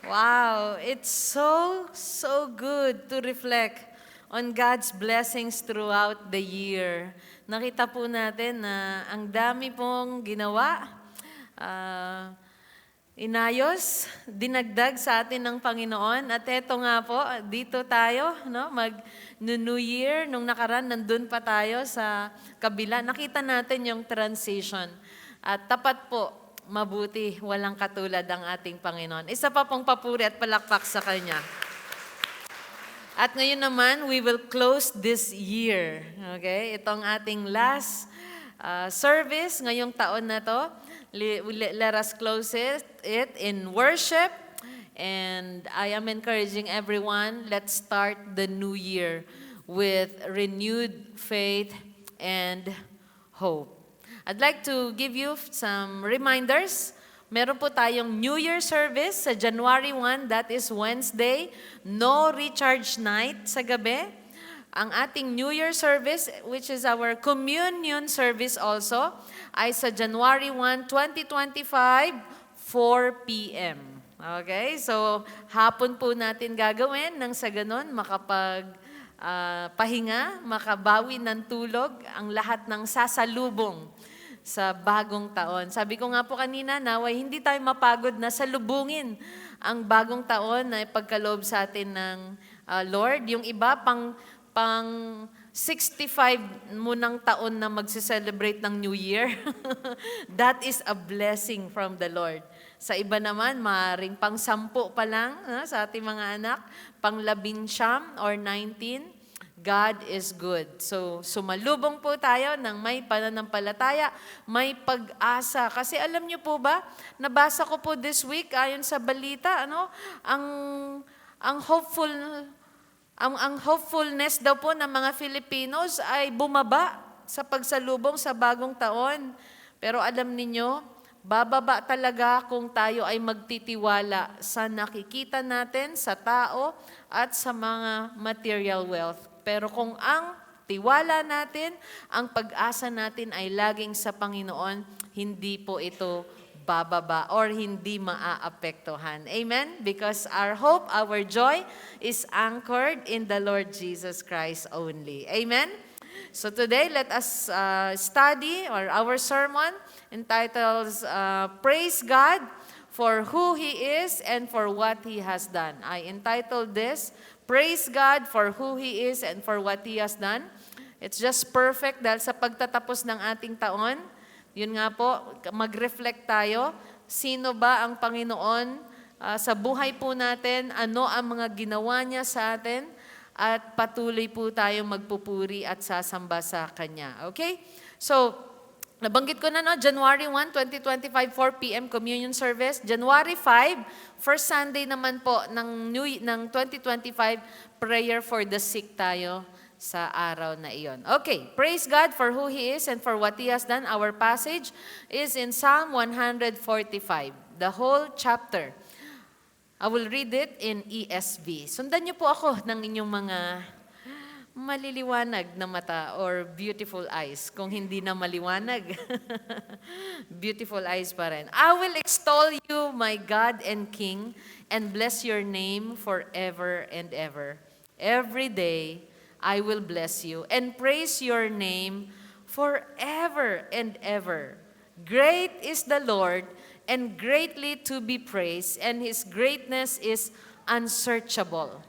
Wow, it's so good to reflect on God's blessings throughout the year. Nakita po natin na ang dami pong ginawa, inayos, dinagdag sa atin ng Panginoon. At eto nga po, dito tayo, no, mag-New Year, nung nakaraan, nandun pa tayo sa kabila. Nakita natin yung transition. At tapat po, mabuti, walang katulad ang ating Panginoon. Isa pa pong papuri at palakpak sa Kanya. At ngayon naman, we will close this year. Okay? Itong ating last service ngayong taon na to. Let us close it in worship. And I am encouraging everyone, let's start the new year with renewed faith and hope. I'd like to give you some reminders. Meron po tayong New Year service sa January 1, that is Wednesday. No recharge night sa gabi. Ang ating New Year service, which is our communion service also, ay sa January 1, 2025, 4 p.m. Okay? So, hapon po natin gagawin nang sa ganun pahinga, makabawi ng tulog ang lahat ng sasalubong sa bagong taon. Sabi ko nga po kanina, naway hindi tayo mapagod na salubungin ang bagong taon na ipagkaloob sa atin ng Lord. Yung iba, pang 65 munang taon na magse-celebrate ng New Year. That is a blessing from the Lord. Sa iba naman, maaaring pang 10 pa lang sa ating mga anak, pang 19 or 19. God is good. So, sumalubong po tayo ng may pananampalataya, may pag-asa. Kasi alam niyo po ba, nabasa ko po this week, ayon sa balita, ang hopefulness daw po ng mga Filipinos ay bumaba sa pagsalubong sa bagong taon. Pero alam niyo, bababa talaga kung tayo ay magtitiwala sa nakikita natin, sa tao, at sa mga material wealth. Pero kung ang tiwala natin, ang pag-asa natin ay laging sa Panginoon, hindi po ito bababa or hindi maaapektuhan. Amen? Because our hope, our joy is anchored in the Lord Jesus Christ only. Amen? So today, let us study our sermon entitled Praise God for who He is and for what He has done. I entitled this, Praise God for who He is and for what He has done. It's just perfect dahil sa pagtatapos ng ating taon, yun nga po, mag-reflect tayo. Sino ba ang Panginoon sa buhay po natin? Ano ang mga ginawa niya sa atin? At patuloy po tayong magpupuri at sasamba sa Kanya. Okay? So, nabanggit ko na, January 1, 2025, 4 p.m. communion service. January 5, first Sunday naman po ng 2025, prayer for the sick tayo sa araw na iyon. Okay, praise God for who He is and for what He has done. Our passage is in Psalm 145, the whole chapter. I will read it in ESV. Sundan niyo po ako ng inyong mga maliliwanag na mata or beautiful eyes. Kung hindi na maliwanag, beautiful eyes pa rin. I will extol you, my God and King, and bless your name forever and ever. Every day, I will bless you and praise your name forever and ever. Great is the Lord and greatly to be praised, and His greatness is unsearchable.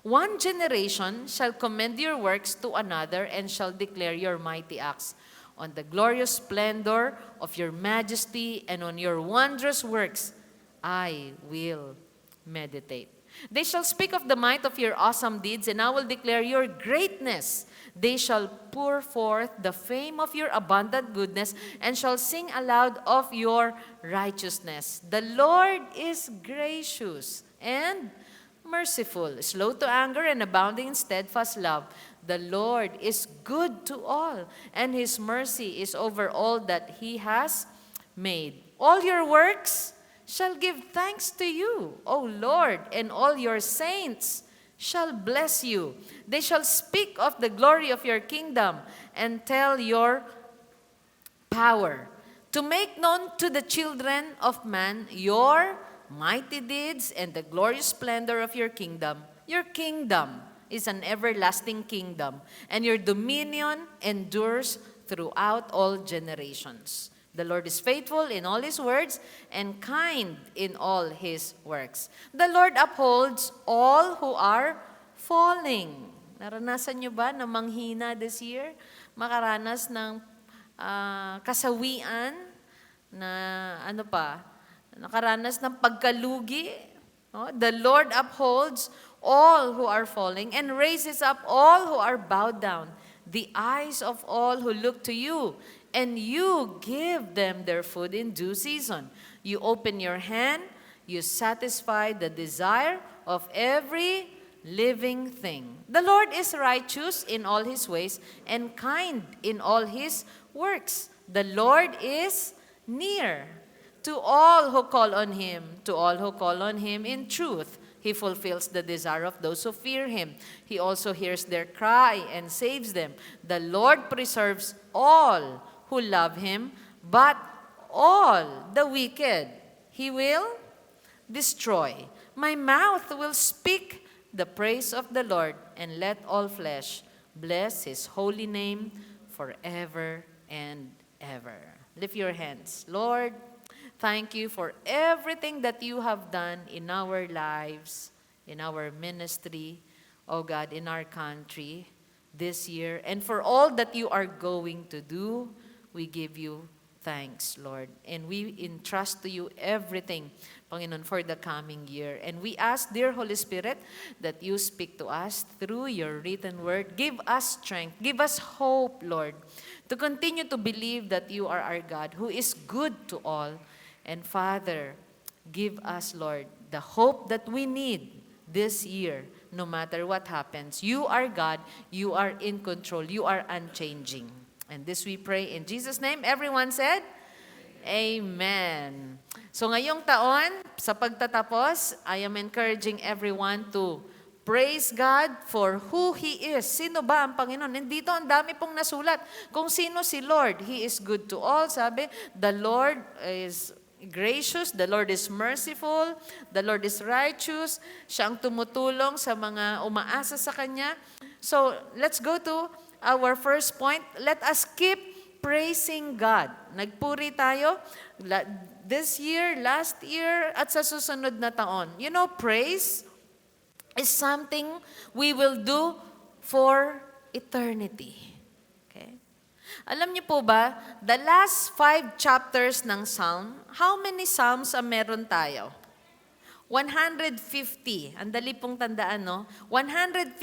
One generation shall commend your works to another and shall declare your mighty acts. On the glorious splendor of your majesty and on your wondrous works, I will meditate. They shall speak of the might of your awesome deeds, and I will declare your greatness. They shall pour forth the fame of your abundant goodness and shall sing aloud of your righteousness. The Lord is gracious and merciful, slow to anger and abounding in steadfast love. The Lord is good to all, and His mercy is over all that He has made. All your works shall give thanks to you, O Lord, and all your saints shall bless you. They shall speak of the glory of your kingdom and tell your power, to make known to the children of man your mighty deeds and the glorious splendor of your kingdom. Your kingdom is an everlasting kingdom, and your dominion endures throughout all generations. The Lord is faithful in all His words and kind in all His works. The Lord upholds all who are falling. Naranasan nyo ba na manghina this year? Makaranas ng kasawian na nakaranas ng pagkalugi? The Lord upholds all who are falling and raises up all who are bowed down, the eyes of all who look to you, and you give them their food in due season. You open your hand, you satisfy the desire of every living thing. The Lord is righteous in all his ways and kind in all his works. The Lord is near to all who call on him, to all who call on him in truth. He fulfills the desire of those who fear him. He also hears their cry and saves them. The Lord preserves all who love him, but all the wicked he will destroy. My mouth will speak the praise of the Lord, and let all flesh bless his holy name forever and ever. Lift your hands. Lord, thank you for everything that you have done in our lives, in our ministry, oh God, in our country this year, and for all that you are going to do. We give you thanks, Lord. And we entrust to you everything, Panginoon, for the coming year. And we ask, dear Holy Spirit, that you speak to us through your written word. Give us strength. Give us hope, Lord, to continue to believe that you are our God, who is good to all. And Father, give us, Lord, the hope that we need this year, no matter what happens. You are God. You are in control. You are unchanging. And this we pray in Jesus' name. Everyone said, Amen. So ngayong taon, sa pagtatapos, I am encouraging everyone to praise God for who He is. Sino ba ang Panginoon? Nandito ang dami pong nasulat. Kung sino si Lord, He is good to all. Sabi, the Lord is gracious, the Lord is merciful, the Lord is righteous. Siya ang tumutulong sa mga umaasa sa Kanya. So, let's go to our first point. Let us keep praising God. Nagpuri tayo this year, last year, at sa susunod na taon. You know, praise is something we will do for eternity. Okay? Alam niyo po ba, the last 5 chapters ng Psalm, how many Psalms ang meron tayo? 150. Ang dali pong tandaan, no? 150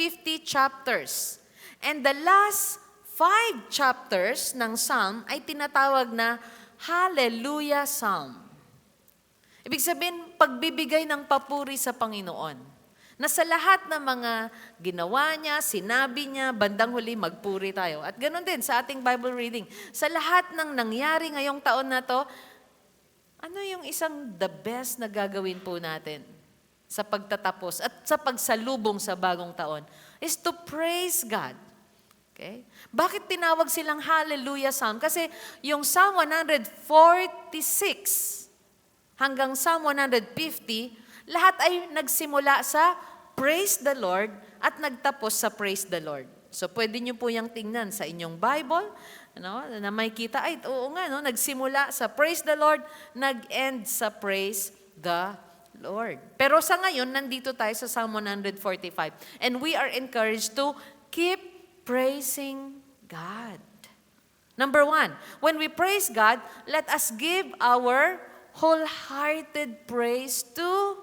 chapters. And the last 5 chapters ng Psalm ay tinatawag na Hallelujah Psalm. Ibig sabihin, pagbibigay ng papuri sa Panginoon. Na sa lahat ng mga ginawa niya, sinabi niya, bandang huli, magpuri tayo. At ganoon din sa ating Bible reading. Sa lahat ng nangyari ngayong taon na to, ano yung isang the best na gagawin po natin sa pagtatapos at sa pagsalubong sa bagong taon is to praise God. Okay? Bakit tinawag silang Hallelujah Psalm? Kasi yung Psalm 146 hanggang Psalm 150, lahat ay nagsimula sa Praise the Lord at nagtapos sa Praise the Lord. So pwede nyo po yung tingnan sa inyong Bible, na may kita, ay oo nga, nagsimula sa Praise the Lord, nag-end sa Praise the Lord. Pero sa ngayon, nandito tayo sa Psalm 145. And we are encouraged to keep praising God. Number 1, when we praise God, let us give our wholehearted praise to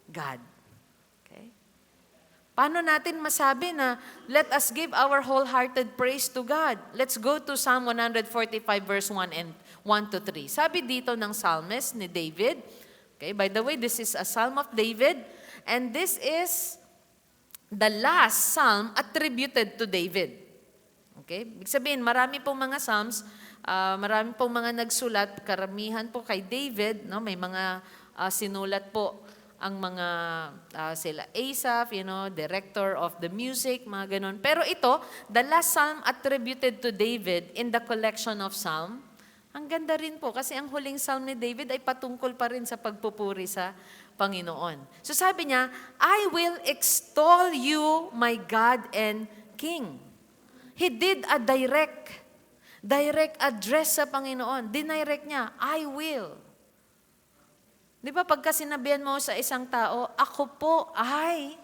God. Okay? Paano natin masabi na let us give our wholehearted praise to God? Let's go to Psalm 145 verse 1 and 1 to 3. Sabi dito ng psalmist ni David, okay, by the way, this is a Psalm of David, and this is the last psalm attributed to David. Okay? Ibig sabihin, marami pong mga psalms, marami pong mga nagsulat, karamihan po kay David, no? May mga sinulat po ang mga sila Asaph, director of the music, mga ganun. Pero ito, the last psalm attributed to David in the collection of psalm, ang ganda rin po kasi ang huling psalm ni David ay patungkol pa rin sa pagpupuri sa Panginoon. So sabi niya, I will extol you, my God and King. He did a direct address sa Panginoon. Dinirect niya, I will. Di ba pagka sinabihan mo sa isang tao, ako po ay,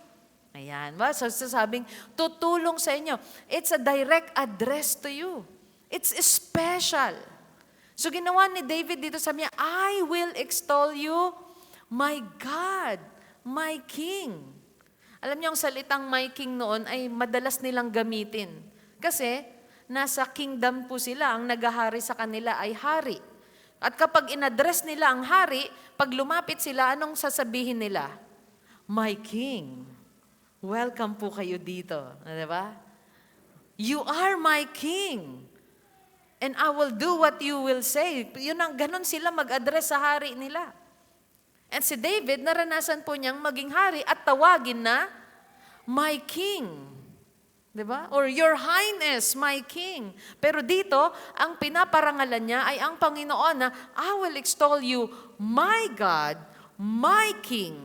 ayan, ba? So sabing, tutulong sa inyo. It's a direct address to you. It's special. So ginawa ni David dito, sabi niya, I will extol you, my God, my King. Alam niyo, ang salitang my king noon ay madalas nilang gamitin. Kasi nasa kingdom po sila, ang naghahari sa kanila ay hari. At kapag in-address nila ang hari, pag lumapit sila, anong sasabihin nila? My king, welcome po kayo dito. Di ba? You are my king. And I will do what you will say. Yun ang ganun sila mag-address sa hari nila. And si David, naranasan po niyang maging hari at tawagin na, my king. Diba? Or your highness, my king. Pero dito, ang pinaparangalan niya ay ang Panginoon na, I will extol you, my God, my king,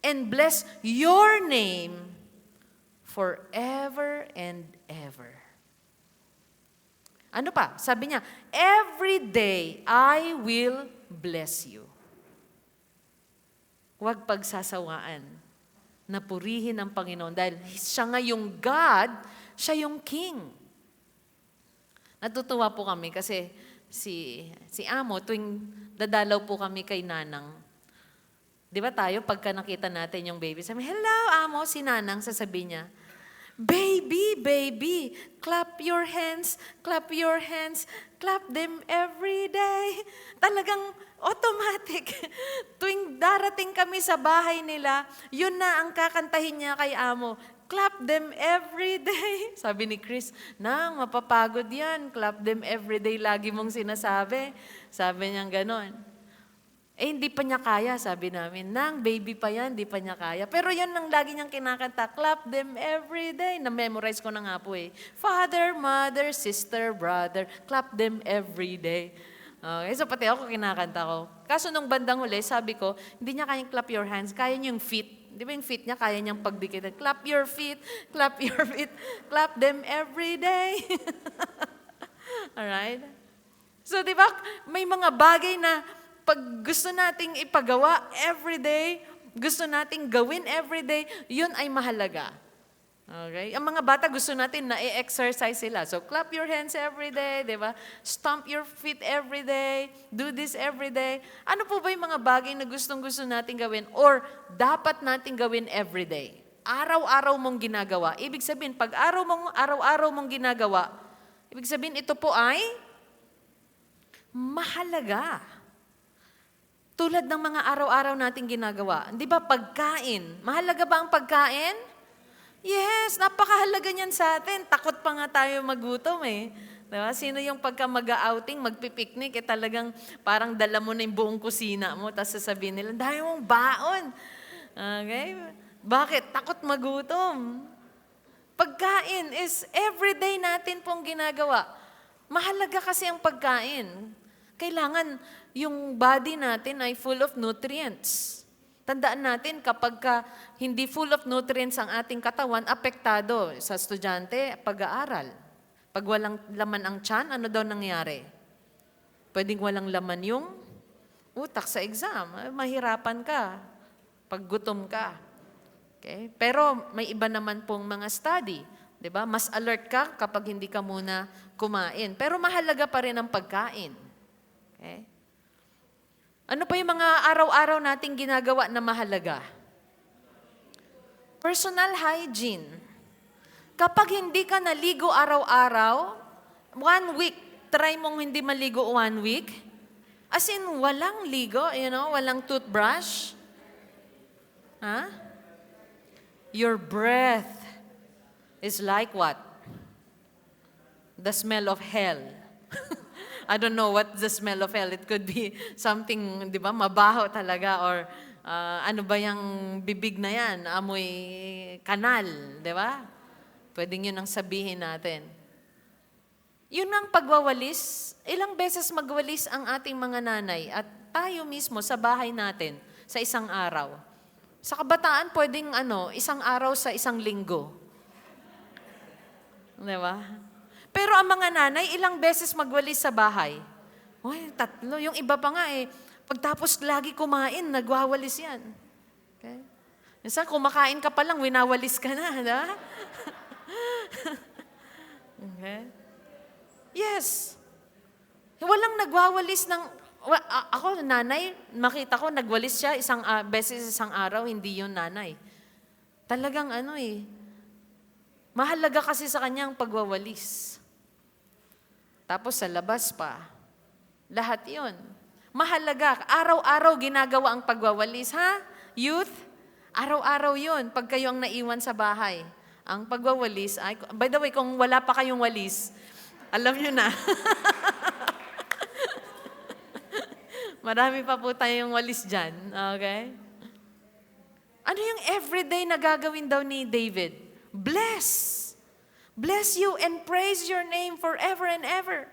and bless your name forever and ever. Ano pa? Sabi niya, every day I will bless you. Huwag pagsasawaan na purihin ang Panginoon dahil siya nga yung God, siya yung King. Natutuwa po kami kasi si Amo, tuwing dadalaw po kami kay Nanang, di ba tayo, pagka nakita natin yung baby, sabi, hello Amo, si Nanang, sasabihin niya, baby, baby, clap your hands, clap your hands, clap them every day. Talagang automatic. Tuwing darating kami sa bahay nila, yun na ang kakantahin niya kay Amo. Clap them every day. Sabi ni Chris, Nang, mapapagod yan. Clap them every day. Lagi mong sinasabi. Sabi niya ganon. Eh, hindi pa niya kaya, sabi namin. Nang, baby pa yan, hindi pa niya kaya. Pero yun ang lagi niyang kinakanta, clap them every day. Na-memorize ko na nga po eh. Father, mother, sister, brother, clap them every day. Okay, so pati ako kinakanta ko. Kaso nung bandang huli, sabi ko, hindi niya kayang clap your hands, kaya niya yung feet. Di ba yung feet niya, kaya niyang pagdikitan. Clap your feet, clap your feet, clap them every day. Alright? So di ba, may mga bagay na pag gusto nating ipagawa every day, gusto nating gawin every day, yun ay mahalaga. Okay? Ang mga bata gusto natin na i-exercise sila. So, clap your hands every day, di ba? Stomp your feet every day. Do this every day. Ano po ba yung mga bagay na gustong-gusto natin gawin or dapat natin gawin every day? Araw-araw mong ginagawa. Ibig sabihin, pag araw-araw mong ginagawa, ibig sabihin, ito po ay mahalaga. Tulad ng mga araw-araw nating ginagawa. Di ba pagkain? Mahalaga ba ang pagkain? Yes, napakahalaga niyan sa atin. Takot pa nga tayo magutom eh. Diba? Sino yung pagka mag-outing, magpipiknik, eh talagang parang dala mo na yung buong kusina mo, tapos sasabihin nila, dahil mong baon. Okay? Bakit? Takot magutom. Pagkain is everyday natin pong ginagawa. Mahalaga kasi ang pagkain. Kailangan yung body natin ay full of nutrients. Tandaan natin, kapag hindi full of nutrients ang ating katawan, apektado sa estudyante, pag-aaral. Pag walang laman ang tiyan, ano daw nangyari? Pwedeng walang laman yung utak sa exam. Mahirapan ka. Pag gutom ka. Okay? Pero may iba naman pong mga study. Diba? Mas alert ka kapag hindi ka muna kumain. Pero mahalaga pa rin ang pagkain. Okay? Ano pa yung mga araw-araw nating ginagawa na mahalaga? Personal hygiene. Kapag hindi ka naligo araw-araw, 1 week, try mong hindi maligo 1 week. As in, walang ligo, walang toothbrush. Huh? Your breath is like what? The smell of hell. I don't know what the smell of hell. It could be something, di ba, mabaho talaga or ano ba yung bibig na yan? Amoy kanal, di ba? Pwedeng yun ang sabihin natin. Yun ang pagwawalis. Ilang beses magwalis ang ating mga nanay at tayo mismo sa bahay natin sa isang araw. Sa kabataan, pwedeng isang araw sa isang linggo. Di ba? Pero ang mga nanay, ilang beses magwalis sa bahay? Uy, 3. Yung iba pa nga pagtapos lagi kumain, nagwawalis yan. Okay? Minsan, kumakain ka pa lang, winawalis ka na. Diba? Okay? Yes. Walang nagwawalis ng... Ako, nanay, makita ko, nagwalis siya isang beses isang araw, hindi yun nanay. Talagang mahalaga kasi sa kanya ang pagwawalis. Tapos sa labas pa. Lahat yon. Mahalaga. Araw-araw ginagawa ang pagwawalis, ha? Youth, araw-araw yon pag kayo ang naiwan sa bahay. Ang pagwawalis, by the way, kung wala pa kayong walis, alam nyo na. Marami pa po tayong walis dyan. Okay? Ano yung everyday na gagawin daw ni David? Bless. Bless you and praise your name forever and ever.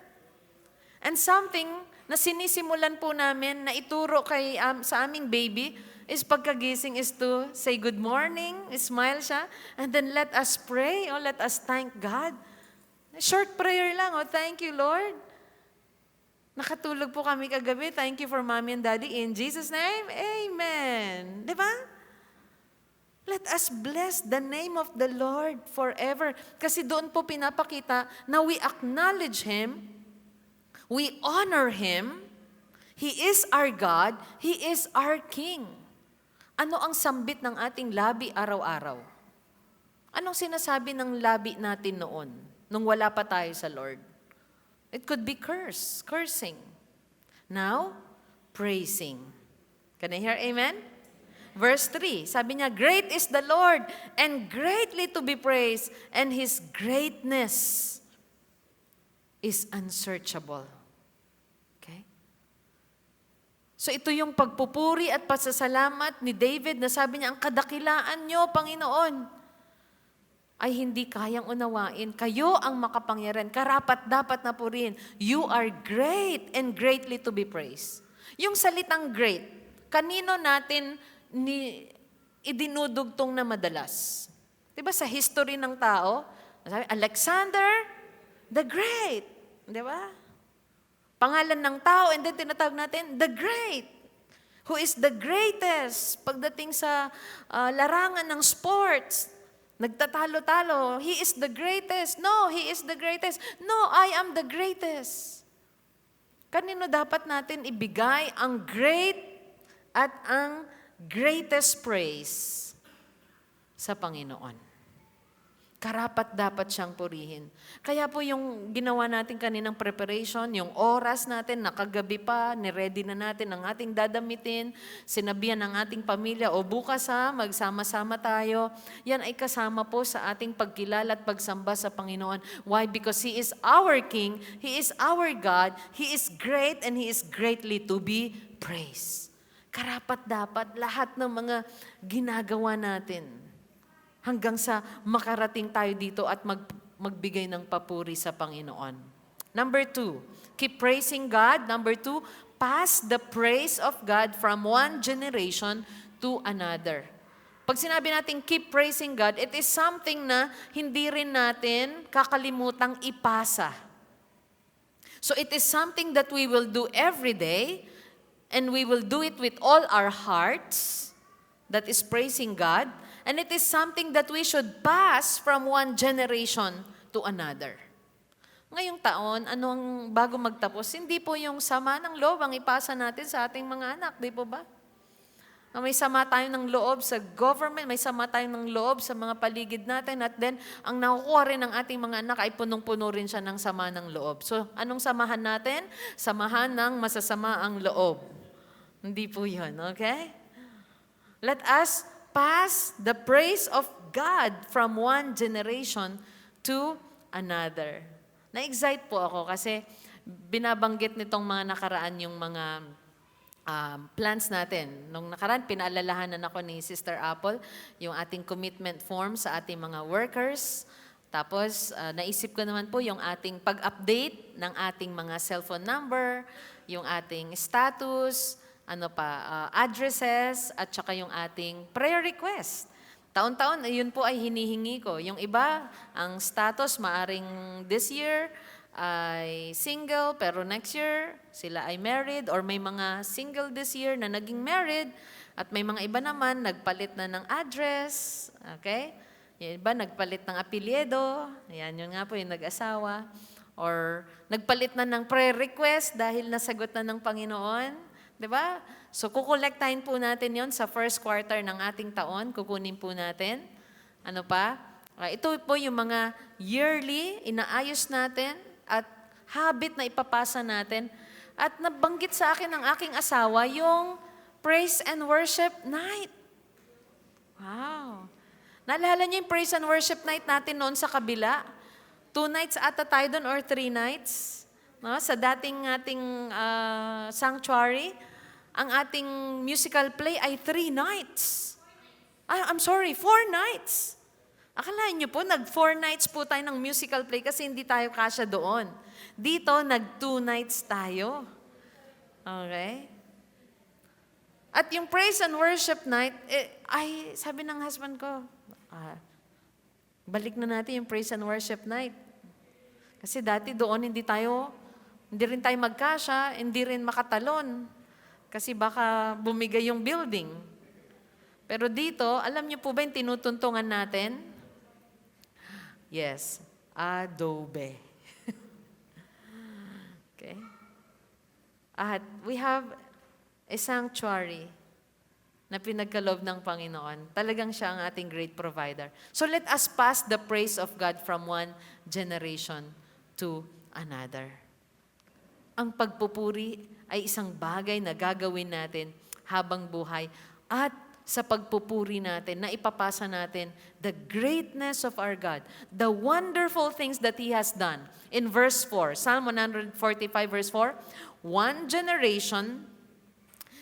And something na sinisimulan po namin na ituro sa aming baby is pagkagising is to say good morning, smile siya, and then let us pray or let us thank God. Short prayer lang, thank you Lord. Nakatulog po kami kagabi, thank you for mommy and daddy, in Jesus' name, amen. Di ba? Let us bless the name of the Lord forever. Kasi doon po pinapakita na we acknowledge Him, we honor Him, He is our God, He is our King. Ano ang sambit ng ating labi araw-araw? Anong sinasabi ng labi natin noon, nung wala pa tayo sa Lord? It could be cursing. Now, praising. Can I hear amen? Verse 3, sabi niya, great is the Lord and greatly to be praised, and His greatness is unsearchable. Okay? So ito yung pagpupuri at pasasalamat ni David na sabi niya, ang kadakilaan niyo, Panginoon, ay hindi kayang unawain. Kayo ang makapangyarihan. Karapat dapat na purihin. You are great and greatly to be praised. Yung salitang great, kanino natin idinudugtong na madalas? Diba sa history ng tao, sabi, Alexander the Great. Diba? Pangalan ng tao, and then tinatawag natin, the Great. Who is the greatest? Pagdating sa larangan ng sports, nagtatalo-talo, he is the greatest. No, he is the greatest. No, I am the greatest. Kanino dapat natin ibigay ang great at ang greatest praise? Sa Panginoon. Karapat dapat siyang purihin. Kaya po yung ginawa natin kaninang preparation, yung oras natin, nakagabi pa, niready na natin ang ating dadamitin, sinabihan ng ating pamilya, o bukas magsama-sama tayo. Yan ay kasama po sa ating pagkilala at pagsamba sa Panginoon. Why? Because He is our King, He is our God, He is great, and He is greatly to be praised. Karapat dapat lahat ng mga ginagawa natin hanggang sa makarating tayo dito at magbigay ng papuri sa Panginoon. Number 2, keep praising God. Number 2, pass the praise of God from one generation to another. Pag sinabi natin keep praising God, it is something na hindi rin natin kakalimutang ipasa. So it is something that we will do every day, and we will do it with all our hearts, that is praising God. And it is something that we should pass from one generation to another. Ngayong taon, bago magtapos, hindi po yung sama ng loob ang ipasa natin sa ating mga anak, di po ba? May sama tayo ng loob sa government, may sama tayo ng loob sa mga paligid natin, at then, ang nakukuha rin ng ating mga anak ay punong-puno rin siya ng sama ng loob. So, anong samahan natin? Samahan ng masasama ang loob. Hindi po yun, okay? Let us pass the praise of God from one generation to another. Na-excite po ako kasi binabanggit nitong mga nakaraan yung mga plans natin. Nung nakaraan, pinaalalahanan ako ni Sister Apple yung ating commitment form sa ating mga workers. Tapos, naisip ko naman po yung ating pag-update ng ating mga cellphone number, yung ating status, addresses, at saka yung ating prayer request. Taon-taon, yun po ay hinihingi ko. Yung iba, ang status maaring this year ay single, pero next year sila ay married, or may mga single this year na naging married, at may mga iba naman nagpalit na ng address, okay? Yung iba nagpalit ng apelyido, yan yun nga po yung nag-asawa, or nagpalit na ng prayer request dahil nasagot na ng Panginoon. Diba? So, kukolektahin po natin yon sa first quarter ng ating taon. Kukunin po natin. Ano pa? Ito po yung mga yearly, inaayos natin at habit na ipapasa natin. At nabanggit sa akin ng aking asawa yung Praise and Worship Night. Wow! Naalala niyo yung Praise and Worship Night natin noon sa kabila? 2 nights ata tayo doon or 3 nights? No? Sa dating ating sanctuary, ang ating musical play ay 3 nights. I'm sorry, 4 nights. Akalain niyo po, 4 nights po tayo ng musical play kasi hindi tayo kasya doon. Dito, 2 nights tayo. Okay? At yung praise and worship night, sabi ng husband ko, balik na natin yung praise and worship night. Kasi dati doon hindi rin tayo magkasya, hindi rin makatalon. Kasi baka bumigay yung building. Pero dito, alam niyo po ba yung tinutuntungan natin? Yes, adobe. Okay? At we have a sanctuary na pinagkaloob ng Panginoon. Talagang siya ang ating great provider. So let us pass the praise of God from one generation to another. Ang pagpupuri ay isang bagay na gagawin natin habang buhay. At sa pagpupuri natin, na ipapasa natin the greatness of our God, the wonderful things that He has done. In verse 4, Psalm 145 verse 4, one generation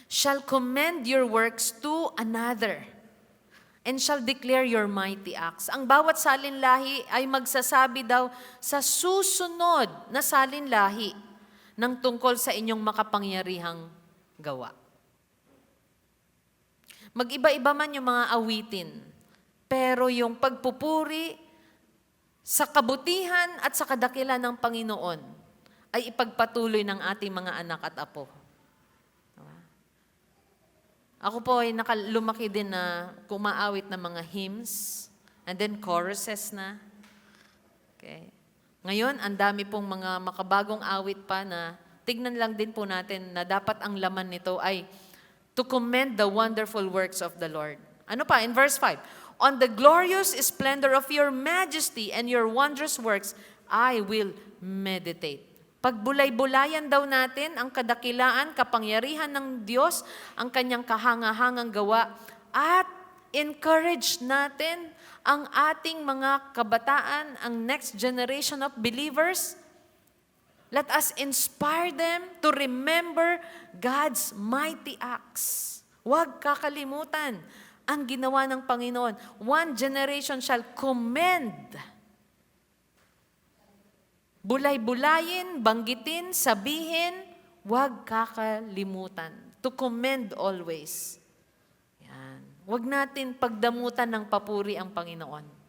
shall commend your works to another and shall declare your mighty acts. Ang bawat salinlahi ay magsasabi daw sa susunod na salinlahi ng tungkol sa inyong makapangyarihang gawa. Mag-iba-iba man yung mga awitin, pero yung pagpupuri sa kabutihan at sa kadakilan ng Panginoon ay ipagpatuloy ng ating mga anak at apo. Ako po ay lumaki din na kumaawit ng mga hymns and then choruses na. Okay. Ngayon, ang dami pong mga makabagong awit pa na tignan lang din po natin na dapat ang laman nito ay to commend the wonderful works of the Lord. Ano pa? In verse 5, on the glorious splendor of your majesty and your wondrous works, I will meditate. Pagbulay-bulayan daw natin ang kadakilaan, kapangyarihan ng Diyos, ang kanyang kahanga-hangang gawa, at encourage natin ang ating mga kabataan, ang next generation of believers. Let us inspire them to remember God's mighty acts. Huwag kakalimutan ang ginawa ng Panginoon. One generation shall commend. Bulay-bulayin, banggitin, sabihin, huwag kakalimutan. To commend always. Yan. Huwag natin pagdamutan ng papuri ang Panginoon.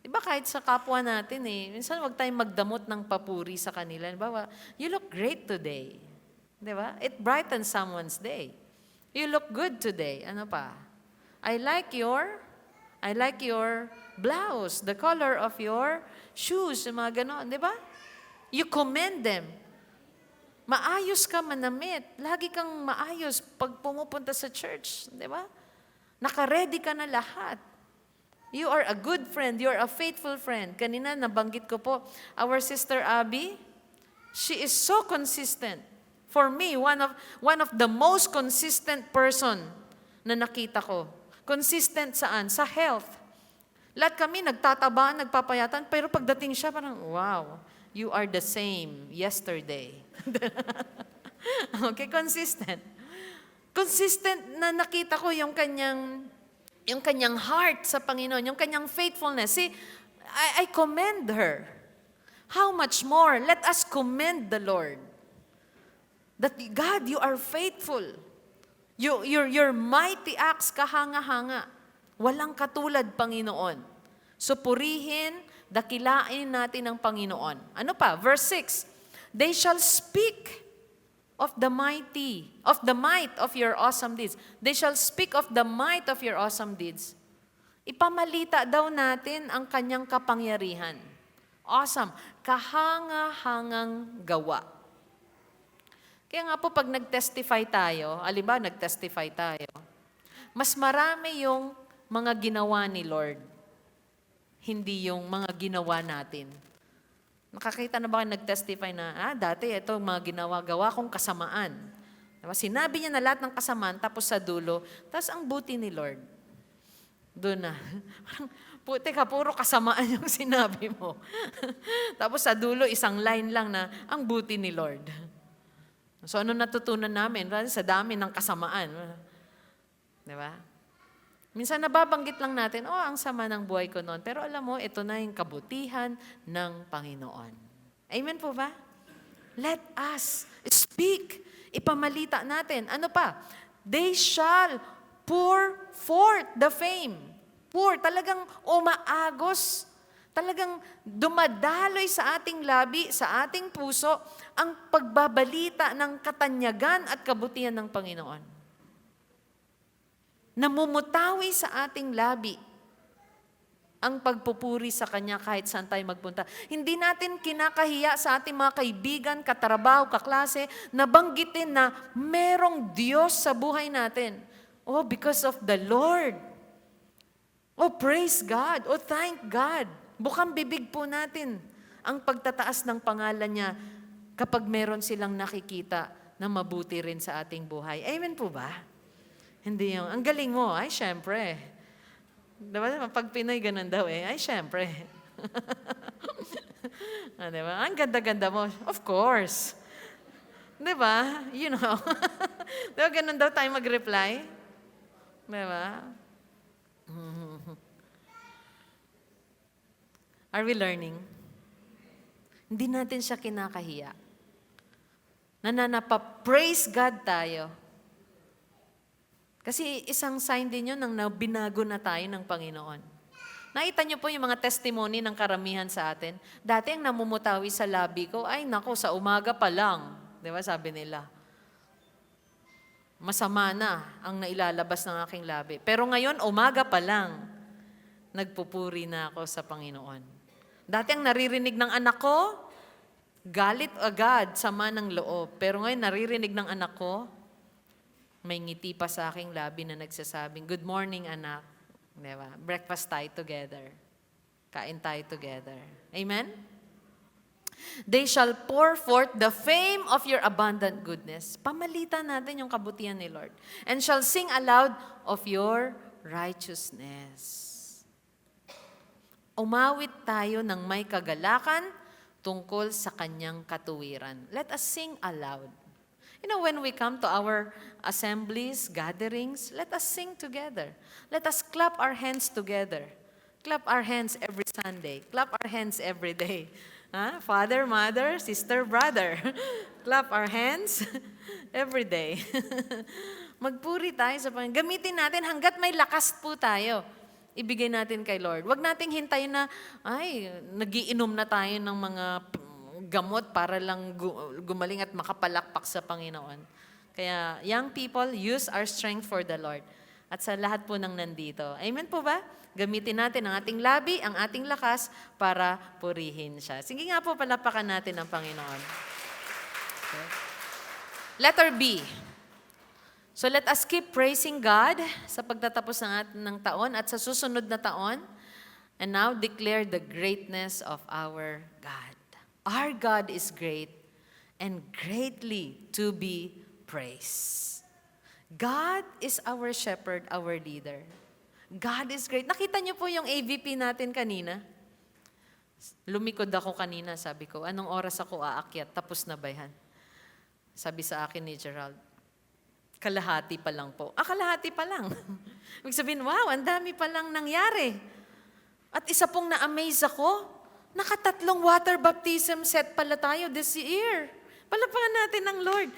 Diba kahit sa kapwa natin minsan huwag tayong magdamot ng papuri sa kanila. Diba, you look great today. Diba? It brightens someone's day. You look good today. Ano pa? I like your blouse, the color of your shoes, mga ganon. Diba? You commend them. Maayos ka, manamit. Lagi kang maayos pag pumupunta sa church. Diba? Naka-ready ka na lahat. You are a good friend. You are a faithful friend. Kanina, nabanggit ko po, our sister Abby, she is so consistent. For me, one of the most consistent person na nakita ko. Consistent saan? Sa health. Lahat kami nagtataba, nagpapayatan, pero pagdating siya, parang, wow, you are the same yesterday. Okay, consistent. Consistent na nakita ko yung kanyang heart sa Panginoon, yung kanyang faithfulness. See, I commend her. How much more? Let us commend the Lord. That God, you are faithful. Your mighty acts, kahanga-hanga. Walang katulad, Panginoon. So purihin, dakilain natin ang Panginoon. Ano pa? Verse 6, they shall speak of the might of your awesome deeds. They shall speak of the might of your awesome deeds. Ipamalita daw natin ang kanyang kapangyarihan. Awesome. Kahanga-hangang gawa. Kaya nga po pag nag-testify tayo, nag-testify tayo, mas marami yung mga ginawa ni Lord. hindi yung mga ginawa natin. Nakakita na ba kayo nag-testify na, dati ito mga gawa kong kasamaan. Diba? Sinabi niya na lahat ng kasamaan, tapos sa dulo, tapos ang buti ni Lord. Doon na. Puti ka, puro kasamaan yung sinabi mo. Tapos sa dulo, isang line lang na, ang buti ni Lord. So ano natutunan namin? Sa dami ng kasamaan. Diba? Minsan nababanggit lang natin, ang sama ng buhay ko noon. Pero alam mo, ito na yung kabutihan ng Panginoon. Amen po ba? Let us speak. Ipamalita natin. Ano pa? They shall pour forth the fame. Pour, talagang umaagos. Talagang dumadaloy sa ating labi, sa ating puso, ang pagbabalita ng katanyagan at kabutihan ng Panginoon. Namumutawi sa ating labi ang pagpupuri sa Kanya kahit saan tayo magpunta. Hindi natin kinakahiya sa ating mga kaibigan, katrabaho, kaklase, na banggitin na merong Diyos sa buhay natin. Oh, because of the Lord. Oh, praise God. Oh, thank God. Bukang bibig po natin ang pagtataas ng pangalan niya kapag meron silang nakikita na mabuti rin sa ating buhay. Amen po ba? Hindi yung, ang galing mo, ay syempre. Diba? Pag Pinoy, ganun daw eh. Ay syempre. Diba? Ang ganda-ganda mo. Of course. Diba? You know. Diba ganun daw tayo mag-reply? Diba? Are we learning? Hindi natin siya kinakahiya. Praise God tayo. Kasi isang sign din yun nang binago na tayo ng Panginoon. Nakita niyo po yung mga testimony ng karamihan sa atin. Dati ang namumutawi sa labi ko, ay nako, sa umaga pa lang. Di ba sabi nila? Masama na ang nailalabas ng aking labi. Pero ngayon, umaga pa lang, nagpupuri na ako sa Panginoon. Dati ang naririnig ng anak ko, galit agad, sama ng loob. Pero ngayon, naririnig ng anak ko, may ngiti pa sa aking labi na nagsasabing, good morning, anak. Diba? Breakfast tayo together. Kain tayo together. Amen? They shall pour forth the fame of your abundant goodness. Pamalitan natin yung kabutihan ni Lord. And shall sing aloud of your righteousness. Umawit tayo ng may kagalakan tungkol sa kanyang katuwiran. Let us sing aloud. You know, when we come to our assemblies, gatherings, let us sing together. Let us clap our hands together. Clap our hands every Sunday. Clap our hands every day. Father, mother, sister, brother. Clap our hands every day. Magpuri tayo sa Panginoon. Gamitin natin hanggat may lakas po tayo. Ibigay natin kay Lord. Huwag nating hintayin na, nagiinom na tayo ng mga gamot para lang gumaling at makapalakpak sa Panginoon. Kaya, young people, use our strength for the Lord. At sa lahat po ng nandito. Amen po ba? Gamitin natin ang ating labi, ang ating lakas para purihin siya. Sige nga po, palapakan natin ang Panginoon. Okay. Letter B. So let us keep praising God sa pagtatapos ng taon at sa susunod na taon. And now declare the greatness of our God. Our God is great and greatly to be praised. God is our shepherd, our leader. God is great. Nakita niyo po yung AVP natin kanina? Lumikod ako kanina, sabi ko, anong oras ako aakyat? Tapos na ba yan? Sabi sa akin ni Gerald, kalahati pa lang po. Kalahati pa lang. Ibig sabihin, wow, ang dami pa lang nangyari. At isa pong na-amaze ako, nakatatlong water baptism set pala tayo this year. Palapakan natin ang Lord.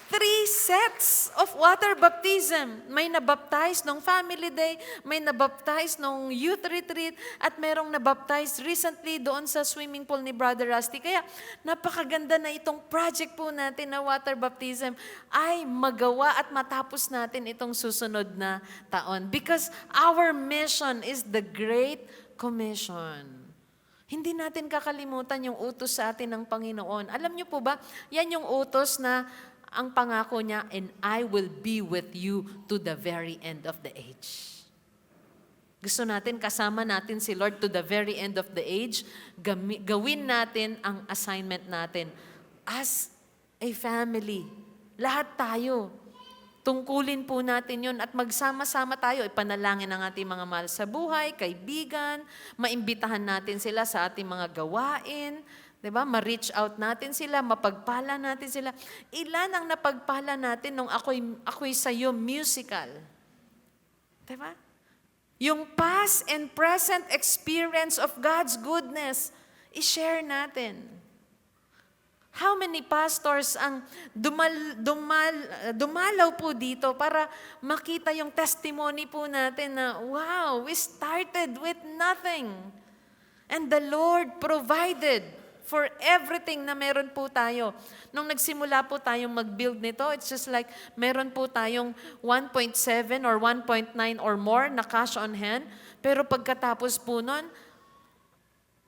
3 sets of water baptism. May nabaptize nung family day, may nabaptize nung youth retreat, at merong nabaptize recently doon sa swimming pool ni Brother Rusty. Kaya napakaganda na itong project po natin na water baptism ay magawa at matapos natin itong susunod na taon. Because our mission is the Great Commission. Hindi natin kakalimutan yung utos sa atin ng Panginoon. Alam niyo po ba, yan yung utos na ang pangako niya, and I will be with you to the very end of the age. Gusto natin kasama natin si Lord to the very end of the age. Gawin natin ang assignment natin as a family. Lahat tayo. Tungkulin po natin yun at magsama-sama tayo. Ipanalangin ang ating mga mahal sa buhay, kaibigan, maimbitahan natin sila sa ating mga gawain, diba? Ma-reach out natin sila, mapagpala natin sila. Ilan ang napagpala natin nung ako'y sa'yo musical? Diba? Yung past and present experience of God's goodness, i-share natin. How many pastors ang dumalaw po dito para makita yung testimony po natin na, wow, we started with nothing. And the Lord provided for everything na meron po tayo. Nung nagsimula po tayong mag-build nito, it's just like meron po tayong 1.7 or 1.9 or more na cash on hand. Pero pagkatapos po nun,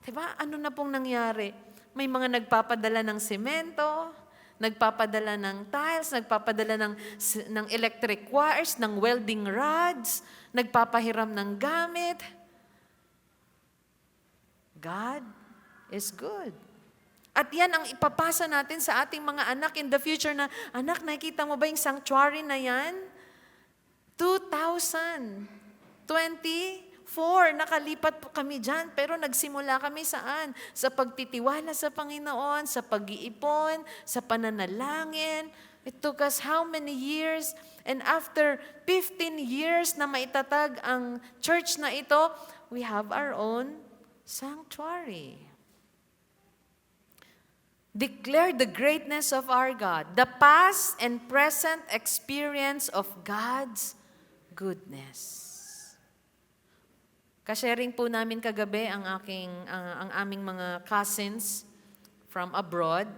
diba, ano na pong nangyari? May mga nagpapadala ng semento, nagpapadala ng tiles, nagpapadala ng electric wires, ng welding rods, nagpapahiram ng gamit. God is good. At yan ang ipapasa natin sa ating mga anak in the future na, anak, nakikita mo ba yung sanctuary na yan? 2024, nakalipat po kami dyan, pero nagsimula kami saan? Sa pagtitiwala sa Panginoon, sa pag-iipon, sa pananalangin. It took us how many years? And after 15 years na maitatag ang church na ito, we have our own sanctuary. Declare the greatness of our God, the past and present experience of God's goodness. Ka-sharing po namin kagabi ang aming mga cousins from abroad.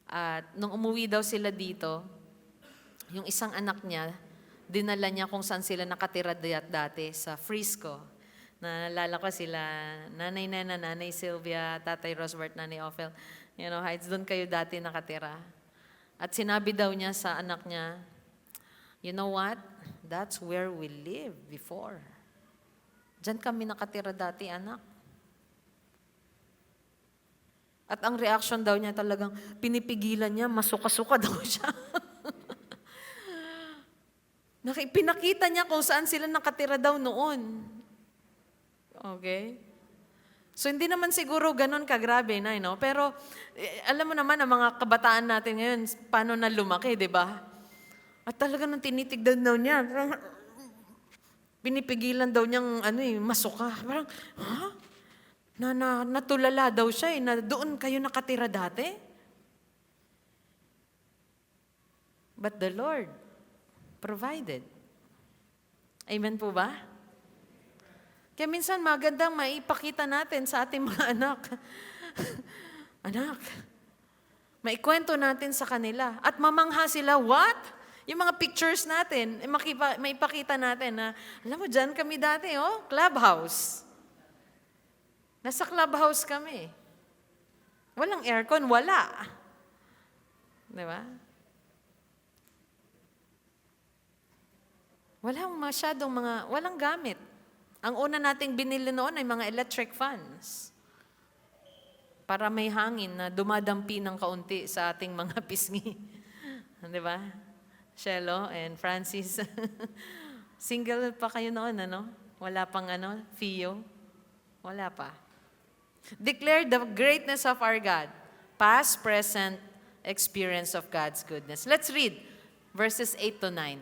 At nung umuwi daw sila dito, yung isang anak niya, dinala niya kung saan sila nakatira dati sa Frisco. Naalala ko sila, Nanay Nena, Nanay Sylvia, Tatay Rosbert, Nanay Ophel. You know, Heights, doon kayo dati nakatira. At sinabi daw niya sa anak niya, you know what? That's where we lived before. Diyan kami nakatira dati, anak. At ang reaction daw niya talagang pinipigilan niya, masuka-suka daw siya. Pinakita niya kung saan sila nakatira daw noon. Okay? So hindi naman siguro ganun kagrabe na, no? Pero alam mo naman ang mga kabataan natin ngayon, paano na lumaki, di ba? At talaga nang tinitigdan daw niya, pinipigilan daw niyang masuka. Parang, ha? Natulala daw siya na doon kayo nakatira dati. But the Lord provided. Amen po ba? Kaya minsan magandang maipakita natin sa ating mga anak. Anak, maikwento natin sa kanila. At mamangha sila, what? Yung mga pictures natin, maipakita natin na, alam mo, dyan kami dati, clubhouse. Nasa clubhouse kami. Walang aircon, wala. Di ba? Walang gamit. Ang una nating binili noon ay mga electric fans. Para may hangin na dumadampi ng kaunti sa ating mga pisngi. Di ba? Shelo and Francis. Single pa kayo noon, ano? Wala pang Fio? Wala pa. Declare the greatness of our God. Past, present experience of God's goodness. Let's read verses 8 to 9.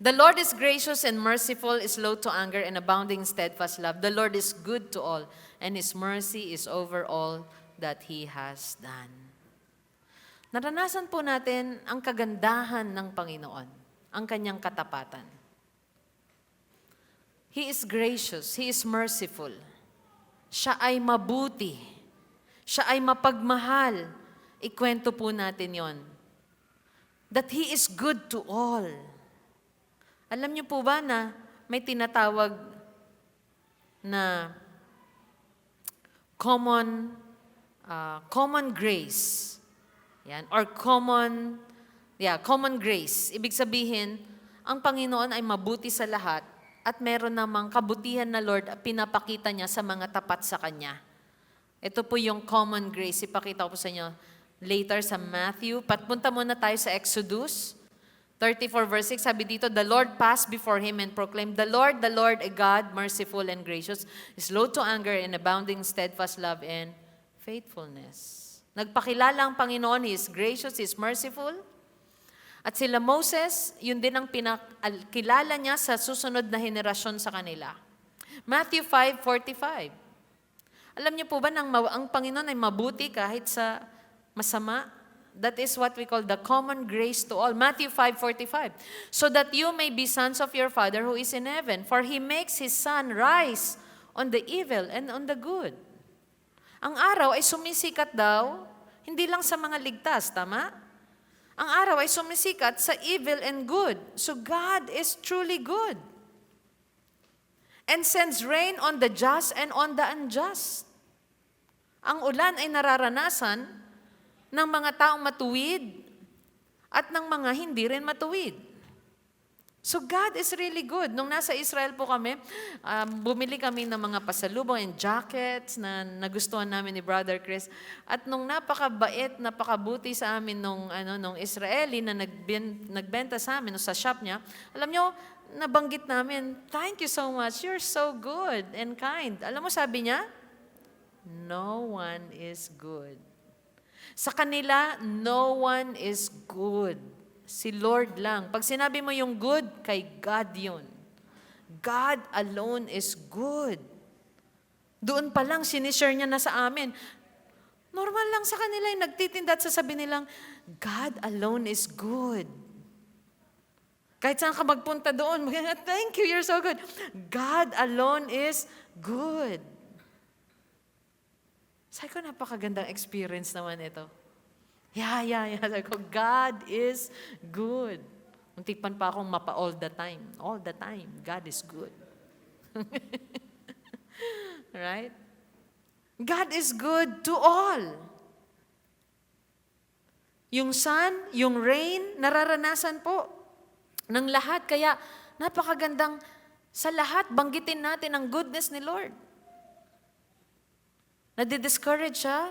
The Lord is gracious and merciful, is slow to anger, and abounding in steadfast love. The Lord is good to all, and His mercy is over all that He has done. Naranasan po natin ang kagandahan ng Panginoon, ang Kanyang katapatan. He is gracious, He is merciful. Siya ay mabuti. Siya ay mapagmahal. Ikwento po natin yon. That He is good to all. Alam niyo po ba na may tinatawag na common grace. Yan, or common grace. Ibig sabihin, ang Panginoon ay mabuti sa lahat at meron namang kabutihan na Lord at pinapakita niya sa mga tapat sa Kanya. Ito po yung common grace. Ipakita ko po sa inyo later sa Matthew. Patpunta muna tayo sa Exodus 34 verse 6. Sabi dito, the Lord passed before him and proclaimed, the Lord, a God, merciful and gracious, slow to anger and abounding steadfast love and faithfulness. Nagpakilala ang Panginoon, He is gracious, He is merciful. At sila Moses, yun din ang pinakilala niya sa susunod na henerasyon sa kanila. Matthew 5:45. Alam niyo po ba ang Panginoon ay mabuti kahit sa masama? That is what we call the common grace to all. Matthew 5:45. So that you may be sons of your Father who is in heaven, for He makes His sun rise on the evil and on the good. Ang araw ay sumisikat daw, hindi lang sa mga ligtas, tama? Ang araw ay sumisikat sa evil and good. So God is truly good. And sends rain on the just and on the unjust. Ang ulan ay nararanasan ng mga taong matuwid at ng mga hindi rin matuwid. So God is really good. Nung nasa Israel po kami, bumili kami ng mga pasalubong and jackets na nagustuhan namin ni Brother Chris. At nung napakabait, napakabuti sa amin nung Israeli na nagbenta sa amin sa shop niya, alam nyo, nabanggit namin, thank you so much, you're so good and kind. Alam mo, sabi niya, no one is good. Sa kanila, no one is good. Si Lord lang. Pag sinabi mo yung good, kay God yun. God alone is good. Doon pa lang, sinishare niya na sa amin. Normal lang sa kanila yung nagtitinda at sasabihin nilang, God alone is good. Kahit saan ka magpunta doon, thank you, you're so good. God alone is good. Sabi ko, napakagandang experience naman ito. Yeah. Sabi ko, God is good. Muntikpan pa akong mapa all the time. All the time, God is good. Right? God is good to all. Yung sun, yung rain, nararanasan po ng lahat. Kaya napakagandang sa lahat, banggitin natin ang goodness ni Lord. Nadi-discourage siya,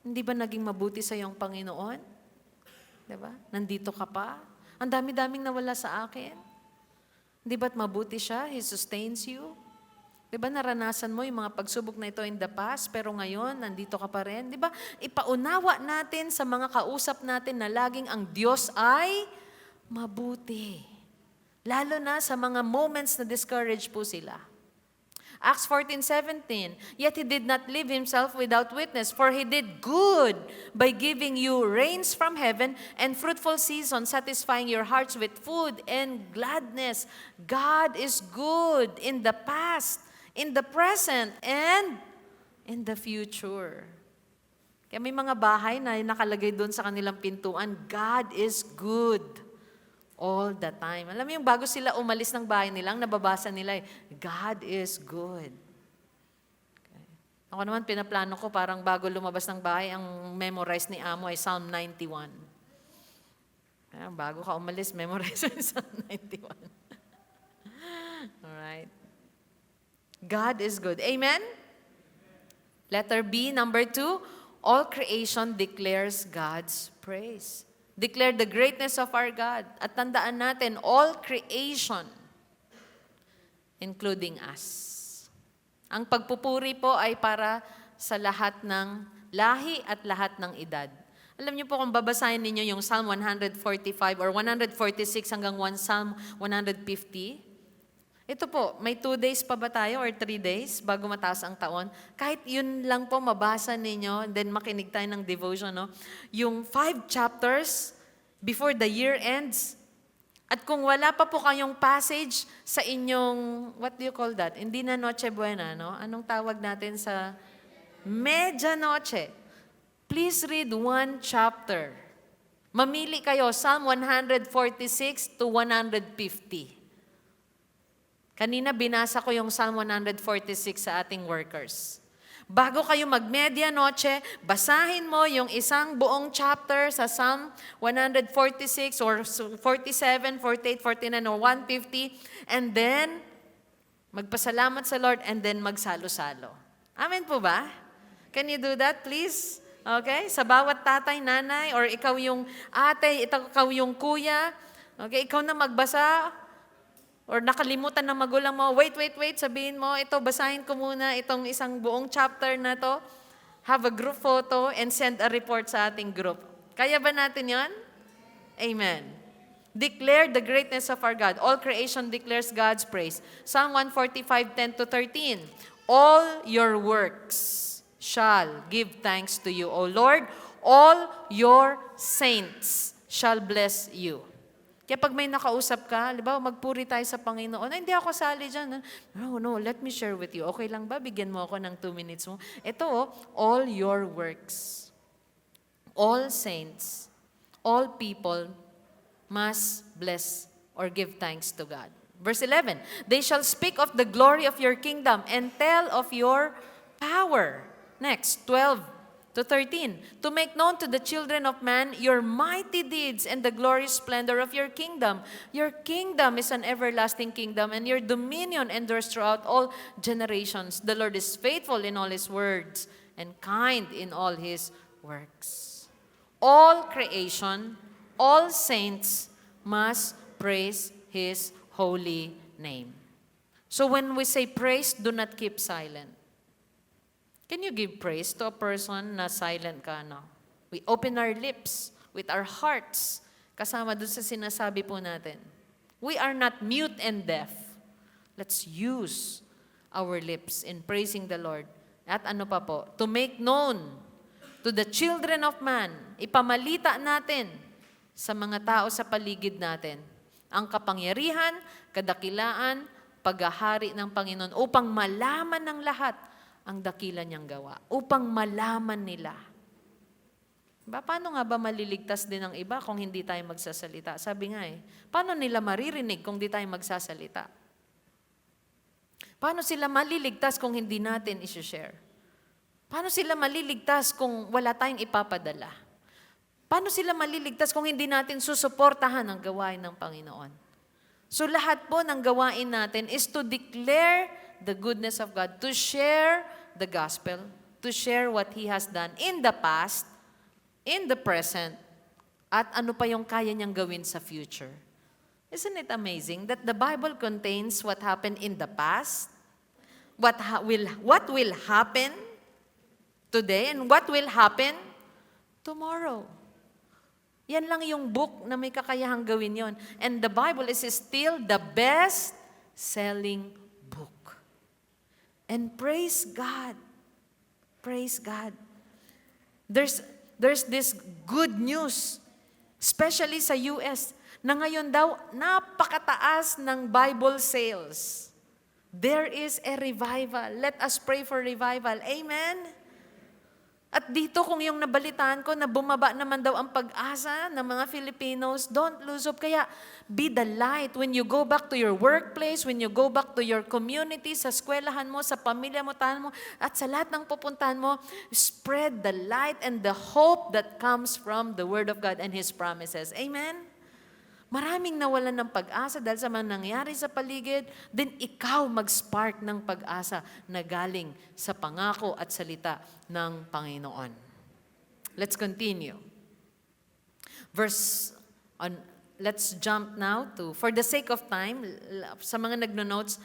hindi ba naging mabuti sa iyong Panginoon? Diba? Nandito ka pa. Ang dami-daming nawala sa akin. Di ba't mabuti siya? He sustains you. Diba naranasan mo yung mga pagsubok na ito in the past, pero ngayon, nandito ka pa rin. Diba? Ipaunawa natin sa mga kausap natin na laging ang Diyos ay mabuti. Lalo na sa mga moments na discouraged po sila. Acts 14:17, yet He did not leave Himself without witness, for He did good by giving you rains from heaven and fruitful season, satisfying your hearts with food and gladness. God is good in the past, in the present, and in the future. Kaya may mga bahay na nakalagay doon sa kanilang pintuan, God is good. All the time. Alam mo yung bago sila umalis ng bahay nilang, nababasa nila God is good. Okay. Ako naman, pinaplano ko, parang bago lumabas ng bahay, ang memorize ni Amo ay Psalm 91. Kaya, bago ka umalis, memorize yung Psalm 91. Alright. God is good. Amen? Letter B, number 2, all creation declares God's praise. Declare the greatness of our God. At tandaan natin, all creation, including us. Ang pagpupuri po ay para sa lahat ng lahi at lahat ng edad. Alam niyo po kung babasahin ninyo yung Psalm 145 or 146 hanggang Psalm 150, ito po, may 2 days pa ba tayo or 3 days bago mataas ang taon? Kahit yun lang po mabasa ninyo, then makinig tayo ng devotion, no? Yung 5 chapters before the year ends. At kung wala pa po kayong passage sa inyong, what do you call that? Hindi na Noche Buena, no? Anong tawag natin sa Medianoche? Please read 1 chapter. Mamili kayo, Psalm 146 to 150. Kanina binasa ko yung Psalm 146 sa ating workers. Bago kayo mag-medianoche, basahin mo yung isang buong chapter sa Psalm 146 or 47, 48, 49, or 150, and then Magpasalamat sa Lord and then magsalo-salo. Amen po ba? Can you do that, please? Okay? Sa bawat tatay, nanay, or ikaw yung ate, ikaw yung kuya, okay? Ikaw na magbasa, or nakalimutan ng magulang mo, wait, sabihin mo, ito, basahin ko muna itong isang buong chapter na to, have a group photo, and send a report sa ating group. Kaya ba natin yon? Amen. Declare the greatness of our God. All creation declares God's praise. Psalm 145:10-13. All your works shall give thanks to you, O Lord. All your saints shall bless you. Kaya pag may nakausap ka, halimbawa magpuri tayo sa Panginoon, ay, hindi ako sali dyan. No, let me share with you. Okay lang ba? Bigyan mo ako ng 2 minutes mo. Ito, all your works, all saints, all people must bless or give thanks to God. Verse 11, they shall speak of the glory of your kingdom and tell of your power. Next, 12-13, to make known to the children of man your mighty deeds and the glorious splendor of your kingdom. Your kingdom is an everlasting kingdom, and your dominion endures throughout all generations. The Lord is faithful in all His words and kind in all His works. All creation, all saints must praise His holy name. So when we say praise, do not keep silent. Can you give praise to a person na silent ka, no? We open our lips with our hearts, kasama dun sa sinasabi po natin. We are not mute and deaf. Let's use our lips in praising the Lord. At ano pa po? To make known to the children of man, ipamalita natin sa mga tao sa paligid natin ang kapangyarihan, kadakilaan, paghahari ng Panginoon upang malaman ng lahat ang dakila niyang gawa. Upang malaman nila. Paano nga ba maliligtas din ang iba kung hindi tayo magsasalita? Sabi nga paano nila maririnig kung hindi tayo magsasalita? Paano sila maliligtas kung hindi natin isi-share? Paano sila maliligtas kung wala tayong ipapadala? Paano sila maliligtas kung hindi natin susuportahan ang gawain ng Panginoon? So lahat po ng gawain natin is to declare the goodness of God, to share the gospel, to share what He has done in the past, in the present, at ano pa yung kaya niyang gawin sa future. Isn't it amazing that the Bible contains what happened in the past, what will happen today, and what will happen tomorrow? Yan lang yung book na may kakayahang gawin yon. And the Bible is still the best-selling book. And praise God. Praise God. There's this good news, especially sa US, na ngayon daw napakataas ng Bible sales. There is a revival. Let us pray for revival. Amen? At dito kung yung nabalitaan ko na bumaba naman daw ang pag-asa ng mga Filipinos, don't lose hope. Kaya be the light when you go back to your workplace, when you go back to your community, sa eskwelahan mo, sa pamilya mo, tahan mo, at sa lahat ng pupuntahan mo, spread the light and the hope that comes from the Word of God and His promises. Amen? Maraming nawalan ng pag-asa dahil sa mga nangyari sa paligid, then ikaw mag-spark ng pag-asa na galing sa pangako at salita ng Panginoon. Let's continue. Let's jump now to, for the sake of time, sa mga nagno-notes,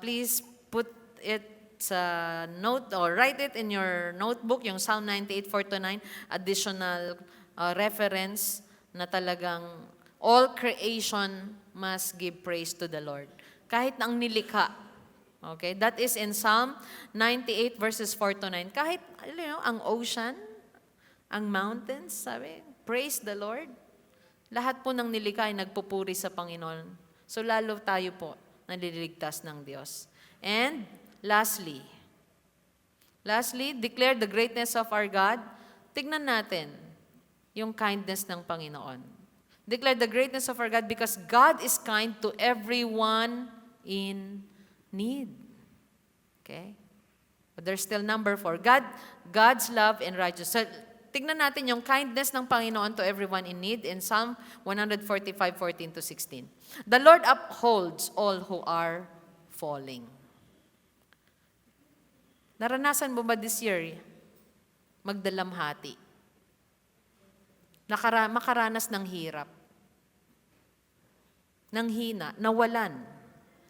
please put it sa note or write it in your notebook, yung Psalm 98:4-9, additional reference na talagang all creation must give praise to the Lord. Kahit na ang nilikha. Okay? That is in Psalm 98:4-9. Kahit, ang ocean, ang mountains, sabi, praise the Lord. Lahat po ng nilikha ay nagpupuri sa Panginoon. So lalo tayo po naliligtas ng Diyos. And lastly, declare the greatness of our God. Tignan natin yung kindness ng Panginoon. Declare the greatness of our God because God is kind to everyone in need. Okay? But there's still number 4. God's love and righteousness. So, tignan natin yung kindness ng Panginoon to everyone in need in Psalm 145:14-16. The Lord upholds all who are falling. Naranasan mo ba this year magdalamhati? Makaranas ng hirap, ng hina, nawalan,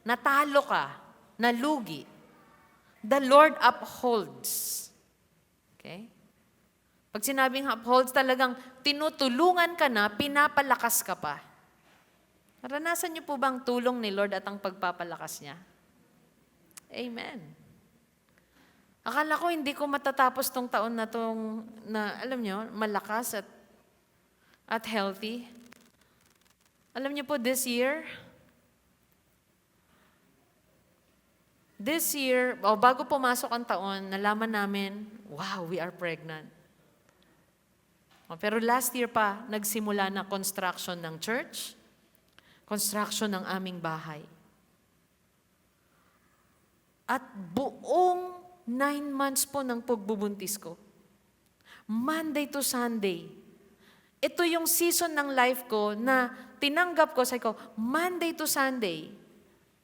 natalo ka, nalugi. The Lord upholds. Okay? Pag sinabing upholds, talagang tinutulungan ka na, pinapalakas ka pa. Naranasan niyo po ba ang tulong ni Lord at ang pagpapalakas niya? Amen. Akala ko hindi ko matatapos tong taon na tong, na alam niyo, malakas at healthy. Alam niyo po, this year, bago pumasok ang taon, nalaman namin, wow, we are pregnant. Pero last year pa, nagsimula na construction ng church, construction ng aming bahay. At buong 9 months po ng pagbubuntis ko. Monday to Sunday. Ito yung season ng life ko na tinanggap ko, sabi ko, Monday to Sunday,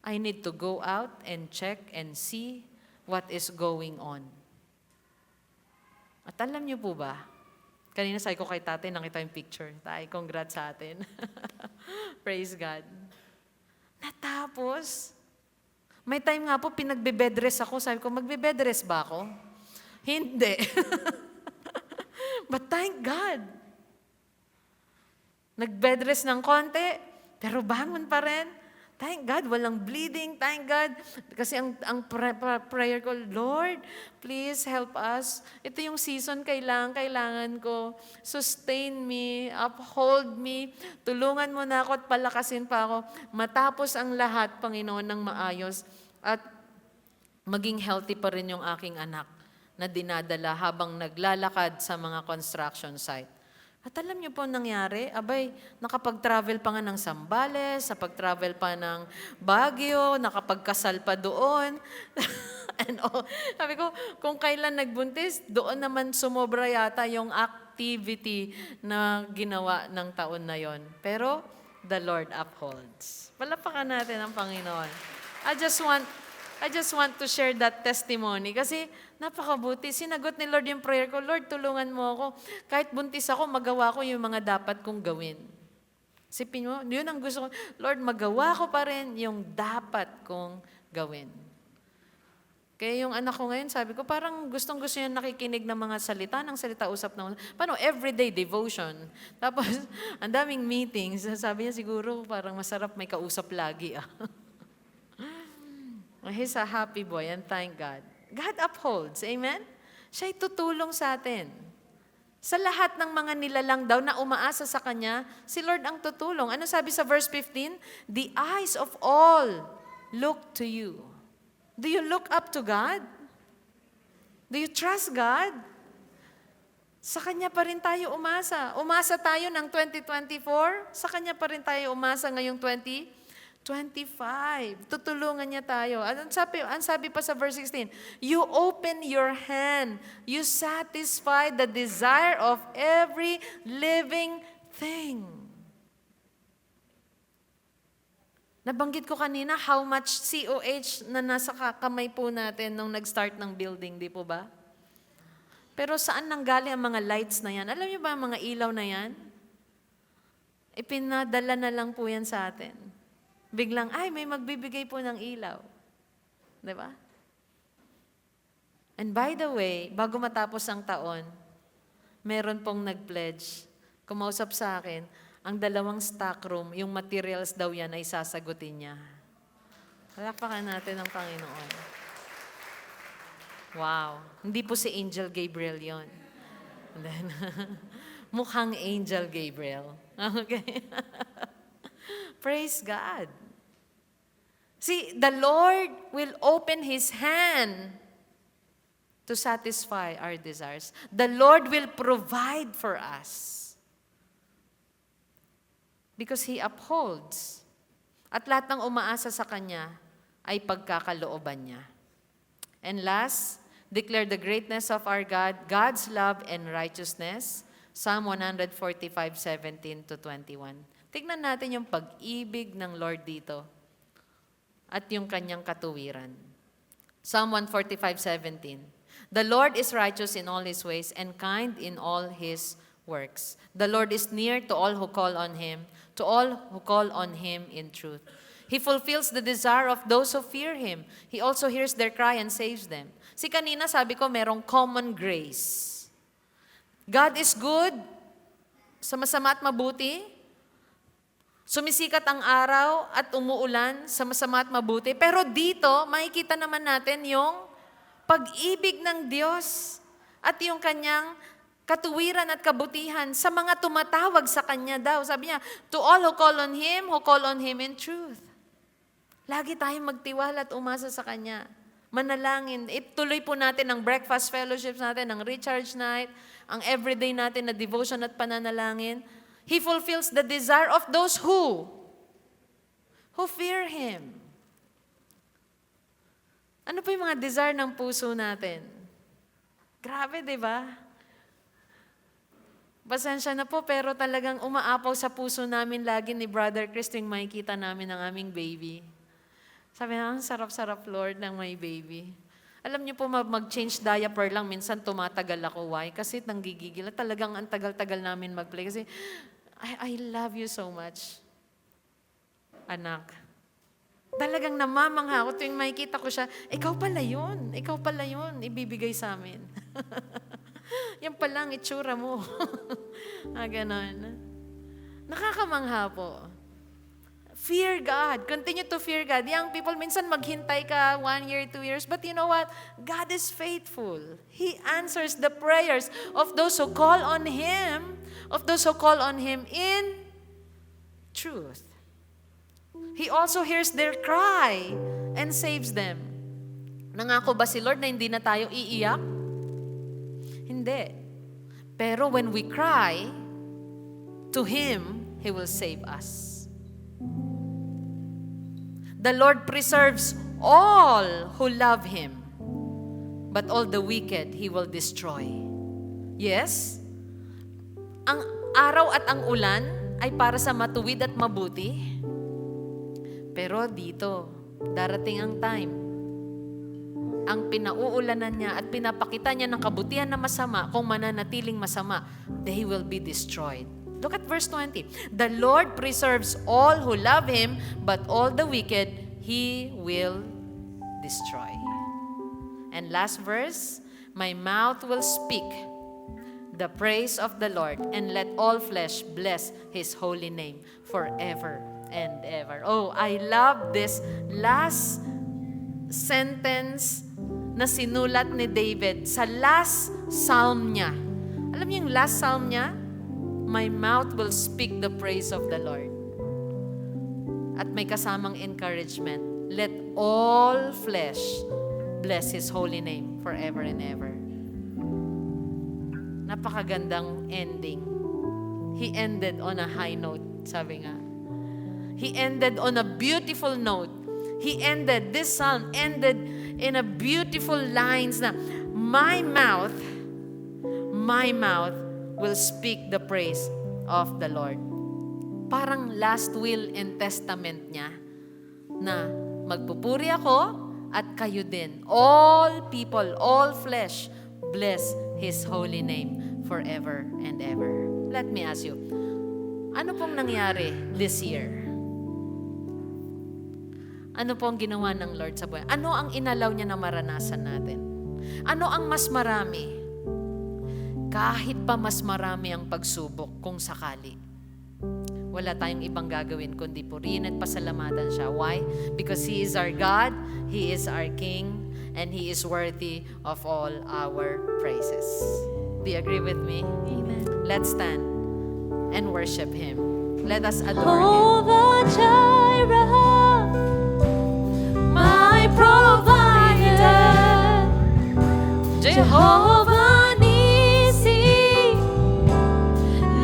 I need to go out and check and see what is going on. At alam niyo po ba, kanina sabi ko kay tatay, nakita yung picture. Tay, congrats sa atin. Praise God. Natapos. May time nga po, pinagbe-bedrest ako. Sabi ko, magbe-bedrest ba ako? Hindi. But thank God. Nag-bedrest ng konti, pero bangon pa rin. Thank God, walang bleeding. Thank God. Kasi ang prayer ko, Lord, please help us. Ito yung season kailangan ko. Sustain me, uphold me. Tulungan mo na ako at palakasin pa ako. Matapos ang lahat, Panginoon, ng maayos. At maging healthy pa rin yung aking anak na dinadala habang naglalakad sa mga construction site. At alam niyo po ang nangyari? Abay, nakapag-travel pa nga ng Zambales, nakapag-travel pa ng Baguio, nakapagkasal pa doon. And sabi ko, kung kailan nagbuntis, doon naman sumobra yata yung activity na ginawa ng taon na yon. Pero, the Lord upholds. Palapakan natin ang Panginoon. I just want to share that testimony kasi napakabuti. Sinagot ni Lord yung prayer ko, Lord, tulungan mo ako. Kahit buntis ako, magawa ko yung mga dapat kong gawin. Sipin mo, yun ang gusto ko. Lord, magawa ko pa rin yung dapat kong gawin. Kaya yung anak ko ngayon, sabi ko, parang gustong-gusto niya nakikinig ng mga salita, ng salita usap na, paano, everyday devotion. Tapos, ang daming meetings. Sabi niya siguro, parang masarap may kausap lagi. He's a happy boy and thank God. God upholds. Amen? Siya'y tutulong sa atin. Sa lahat ng mga nilalang daw na umaasa sa Kanya, si Lord ang tutulong. Ano sabi sa verse 15? The eyes of all look to you. Do you look up to God? Do you trust God? Sa Kanya pa rin tayo umasa. Umasa tayo ng 2024. Sa Kanya pa rin tayo umasa ngayong 2025. Tutulungan niya tayo. Ang sabi pa sa verse 16, you open your hand. You satisfy the desire of every living thing. Nabanggit ko kanina how much COH na nasa kamay po natin nung nag-start ng building, di po ba? Pero saan nanggaling ang mga lights na yan? Alam niyo ba ang mga ilaw na yan? Ipinadala na lang po yan sa atin. Biglang, ay, may magbibigay po ng ilaw. Di ba? And by the way, bago matapos ang taon, meron pong nag-pledge, kumausap sa akin, ang 2 stock room, yung materials daw yan ay sasagutin niya. Palapakan natin ang Panginoon. Wow. Hindi po si Angel Gabriel yon. Then, mukhang Angel Gabriel. Okay? Praise God. See, the Lord will open His hand to satisfy our desires. The Lord will provide for us. Because He upholds. At lahat ng umaasa sa Kanya ay pagkakalooban niya. And last, declare the greatness of our God, God's love and righteousness. Psalm 145:17-21. Tignan natin yung pag-ibig ng Lord dito. at yung kanyang katuwiran. Psalm 145:17. The Lord is righteous in all His ways and kind in all His works. The Lord is near to all who call on Him, to all who call on Him in truth. He fulfills the desire of those who fear Him. He also hears their cry and saves them. Si kanina sabi ko merong common grace. God is good, sa masama at mabuti. Sumisikat ang araw at umuulan sa masama at mabuti. Pero dito, makikita naman natin yung pag-ibig ng Diyos at yung kanyang katuwiran at kabutihan sa mga tumatawag sa Kanya daw. Sabi niya, to all who call on Him in truth. Lagi tayong magtiwala at umasa sa Kanya. Manalangin. Ituloy po natin ang breakfast fellowships natin, ang recharge night, ang everyday natin na devotion at pananalangin. He fulfills the desire of those who fear Him. Ano po yung mga desire ng puso natin? Grabe, di ba? Pasensya na po, pero talagang umaapaw sa puso namin lagi ni Brother Chris tuwing makikita namin ang aming baby. Sabi na, ang sarap-sarap, Lord, ng my baby. Alam niyo po, mag-change diaper lang, minsan tumatagal ako. Why? Kasi nanggigigil. Talagang ang tagal-tagal namin mag-play. Kasi, I love you so much, anak. Talagang namamangha ako tuwing makikita ko siya, ikaw pala yun, ibibigay sa amin. Yan pala ang itsura mo. Ganon. Nakakamangha po. Fear God. Continue to fear God. Young people, minsan maghintay ka 1 year, 2 years, but you know what? God is faithful. He answers the prayers of those who call on Him, in truth. He also hears their cry and saves them. Nangako ba si Lord na hindi na tayo iiyak? Hindi. Pero when we cry to Him, He will save us. The Lord preserves all who love Him, but all the wicked He will destroy. Yes? Ang araw at ang ulan ay para sa matuwid at mabuti. Pero dito, darating ang time. Ang pinauulanan niya at pinapakita niya ng kabutihan na masama, kung mananatiling masama, they will be destroyed. Look at verse 20. The Lord preserves all who love Him, but all the wicked He will destroy. And last verse, my mouth will speak the praise of the Lord, and let all flesh bless His holy name forever and ever. Oh, I love this last sentence na sinulat ni David sa last psalm niya. Alam niyo yung last psalm niya? My mouth will speak the praise of the Lord. At may kasamang encouragement. Let all flesh bless His holy name forever and ever. Napakagandang ending. He ended on a high note, sabi nga. He ended on a beautiful note. This psalm ended in a beautiful lines na, my mouth will speak the praise of the Lord. Parang last will and testament niya na magpupuri ako at kayo din. All people, all flesh, bless His holy name forever and ever. Let me ask you, ano pong nangyari this year? Ano pong ginawa ng Lord sa buhay? Ano ang inalaw niya na maranasan natin? Ano ang mas marami? Kahit pa mas marami ang pagsubok kung sakali. Wala tayong ibang gagawin kundi purihin at pasalamatan siya. Why? Because He is our God, He is our King, and He is worthy of all our praises. Do you agree with me? Amen. Let's stand and worship Him. Let us adore Him. Jehovah Jireh, my provider. Jehovah Nissi,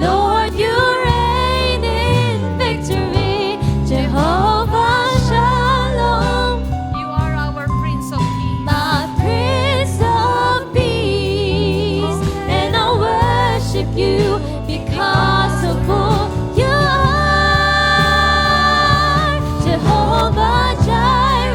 Lord, you reign in victory. Jehovah Shalom, You are our Prince of Peace. my Prince of Peace, and I worship you because of who you are. Jehovah Jireh.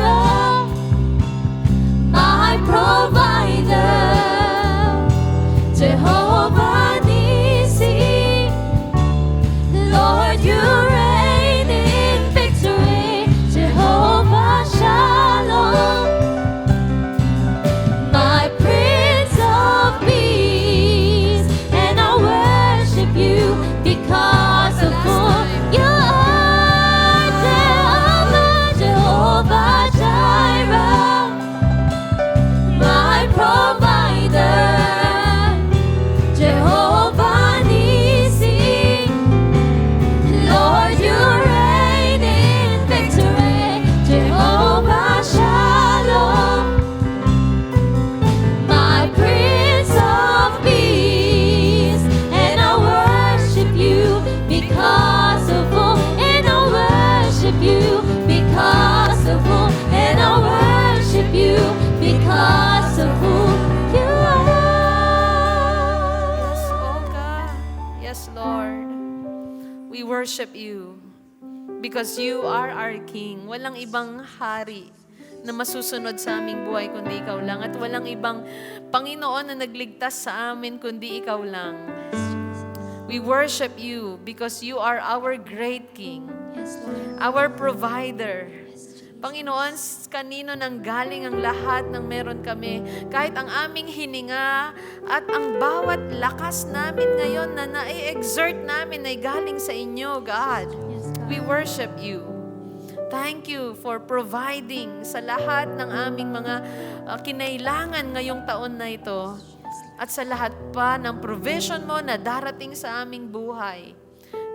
worship you because you are our King. Walang ibang hari na masusunod sa aming buhay kundi ikaw lang. At walang ibang Panginoon na nagligtas sa amin kundi ikaw lang. We worship you because you are our great King, Yes, Lord. our provider. Panginoon, kanino nang galing ang lahat ng meron kami, kahit ang aming hininga at ang bawat lakas namin ngayon na na-exert namin ay galing sa inyo, God. Yes, God. We worship you. Thank you for providing sa lahat ng aming mga kinailangan ngayong taon na ito at sa lahat pa ng provision mo na darating sa aming buhay.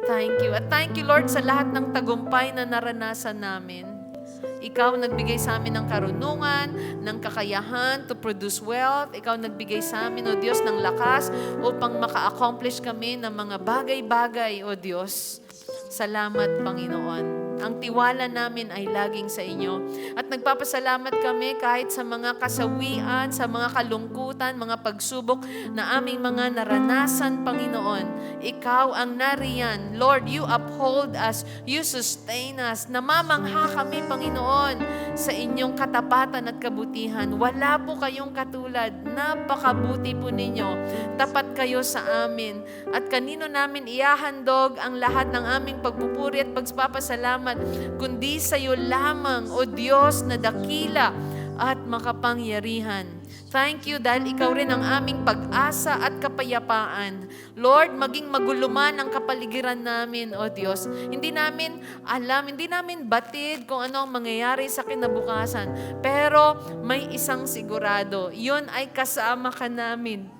Thank you. At thank you, Lord, sa lahat ng tagumpay na naranasan namin. Ikaw nagbigay sa amin ng karunungan, ng kakayahan to produce wealth. Ikaw nagbigay sa amin, O Diyos, ng lakas upang maka-accomplish kami ng mga bagay-bagay, O Diyos. Salamat, Panginoon. Ang tiwala namin ay laging sa inyo. At nagpapasalamat kami kahit sa mga kasawian, sa mga kalungkutan, mga pagsubok na aming mga naranasan, Panginoon. Ikaw ang nariyan. Lord, you uphold us. You sustain us. Namamangha kami, Panginoon, sa inyong katapatan at kabutihan. Wala po kayong katulad. Napakabuti po ninyo. Tapat kayo sa amin. At kanino namin ihahandog ang lahat ng aming pagpupuri at pagpapasalamat kundi sa iyo lamang, O Diyos na dakila at makapangyarihan. Thank you dahil ikaw rin ang aming pag-asa at kapayapaan. Lord, maging maguluman ang kapaligiran namin, O Diyos. Hindi namin alam, hindi namin batid kung ano ang mangyayari sa kinabukasan. Pero may isang sigurado, yun ay kasama ka namin,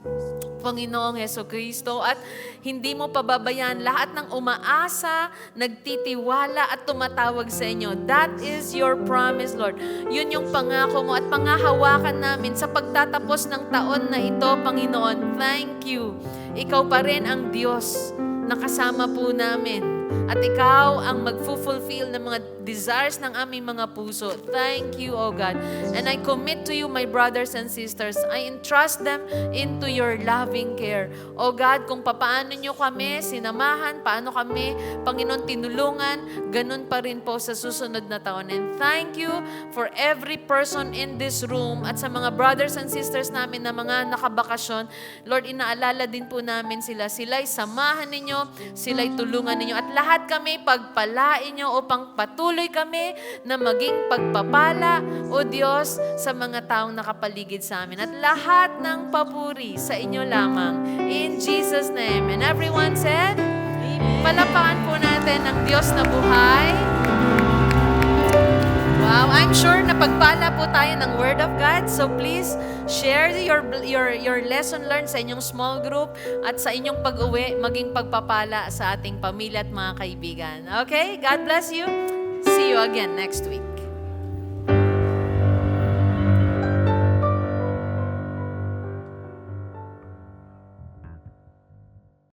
Panginoong Hesukristo, at hindi mo pababayaan lahat ng umaasa, nagtitiwala at tumatawag sa inyo. That is your promise, Lord. Yun yung pangako mo at pangahawakan namin sa pagtatapos ng taon na ito, Panginoon. Thank you. Ikaw pa rin ang Diyos na kasama po namin. At ikaw ang mag-fulfill ng mga desires ng aming mga puso. Thank you, O God. And I commit to you, my brothers and sisters. I entrust them into your loving care. O God, kung paano nyo kami sinamahan, paano kami, Panginoon, tinulungan, ganun pa rin po sa susunod na taon. And thank you for every person in this room at sa mga brothers and sisters namin na mga nakabakasyon. Lord, inaalala din po namin sila. Sila'y samahan ninyo, sila'y tulungan ninyo. At lahat kami pagpalain nyo upang patuloy kami na maging pagpapala, O Diyos, sa mga taong nakapaligid sa amin. At lahat ng papuri sa inyo lamang. In Jesus' name. And everyone said, palapakan po natin ang Diyos na buhay. Wow, I'm sure na pagpala po tayo ng Word of God. So please, share your lesson learned sa inyong small group at sa inyong pag-uwi, maging pagpapala sa ating pamilya at mga kaibigan. Okay? God bless you. See you again next week.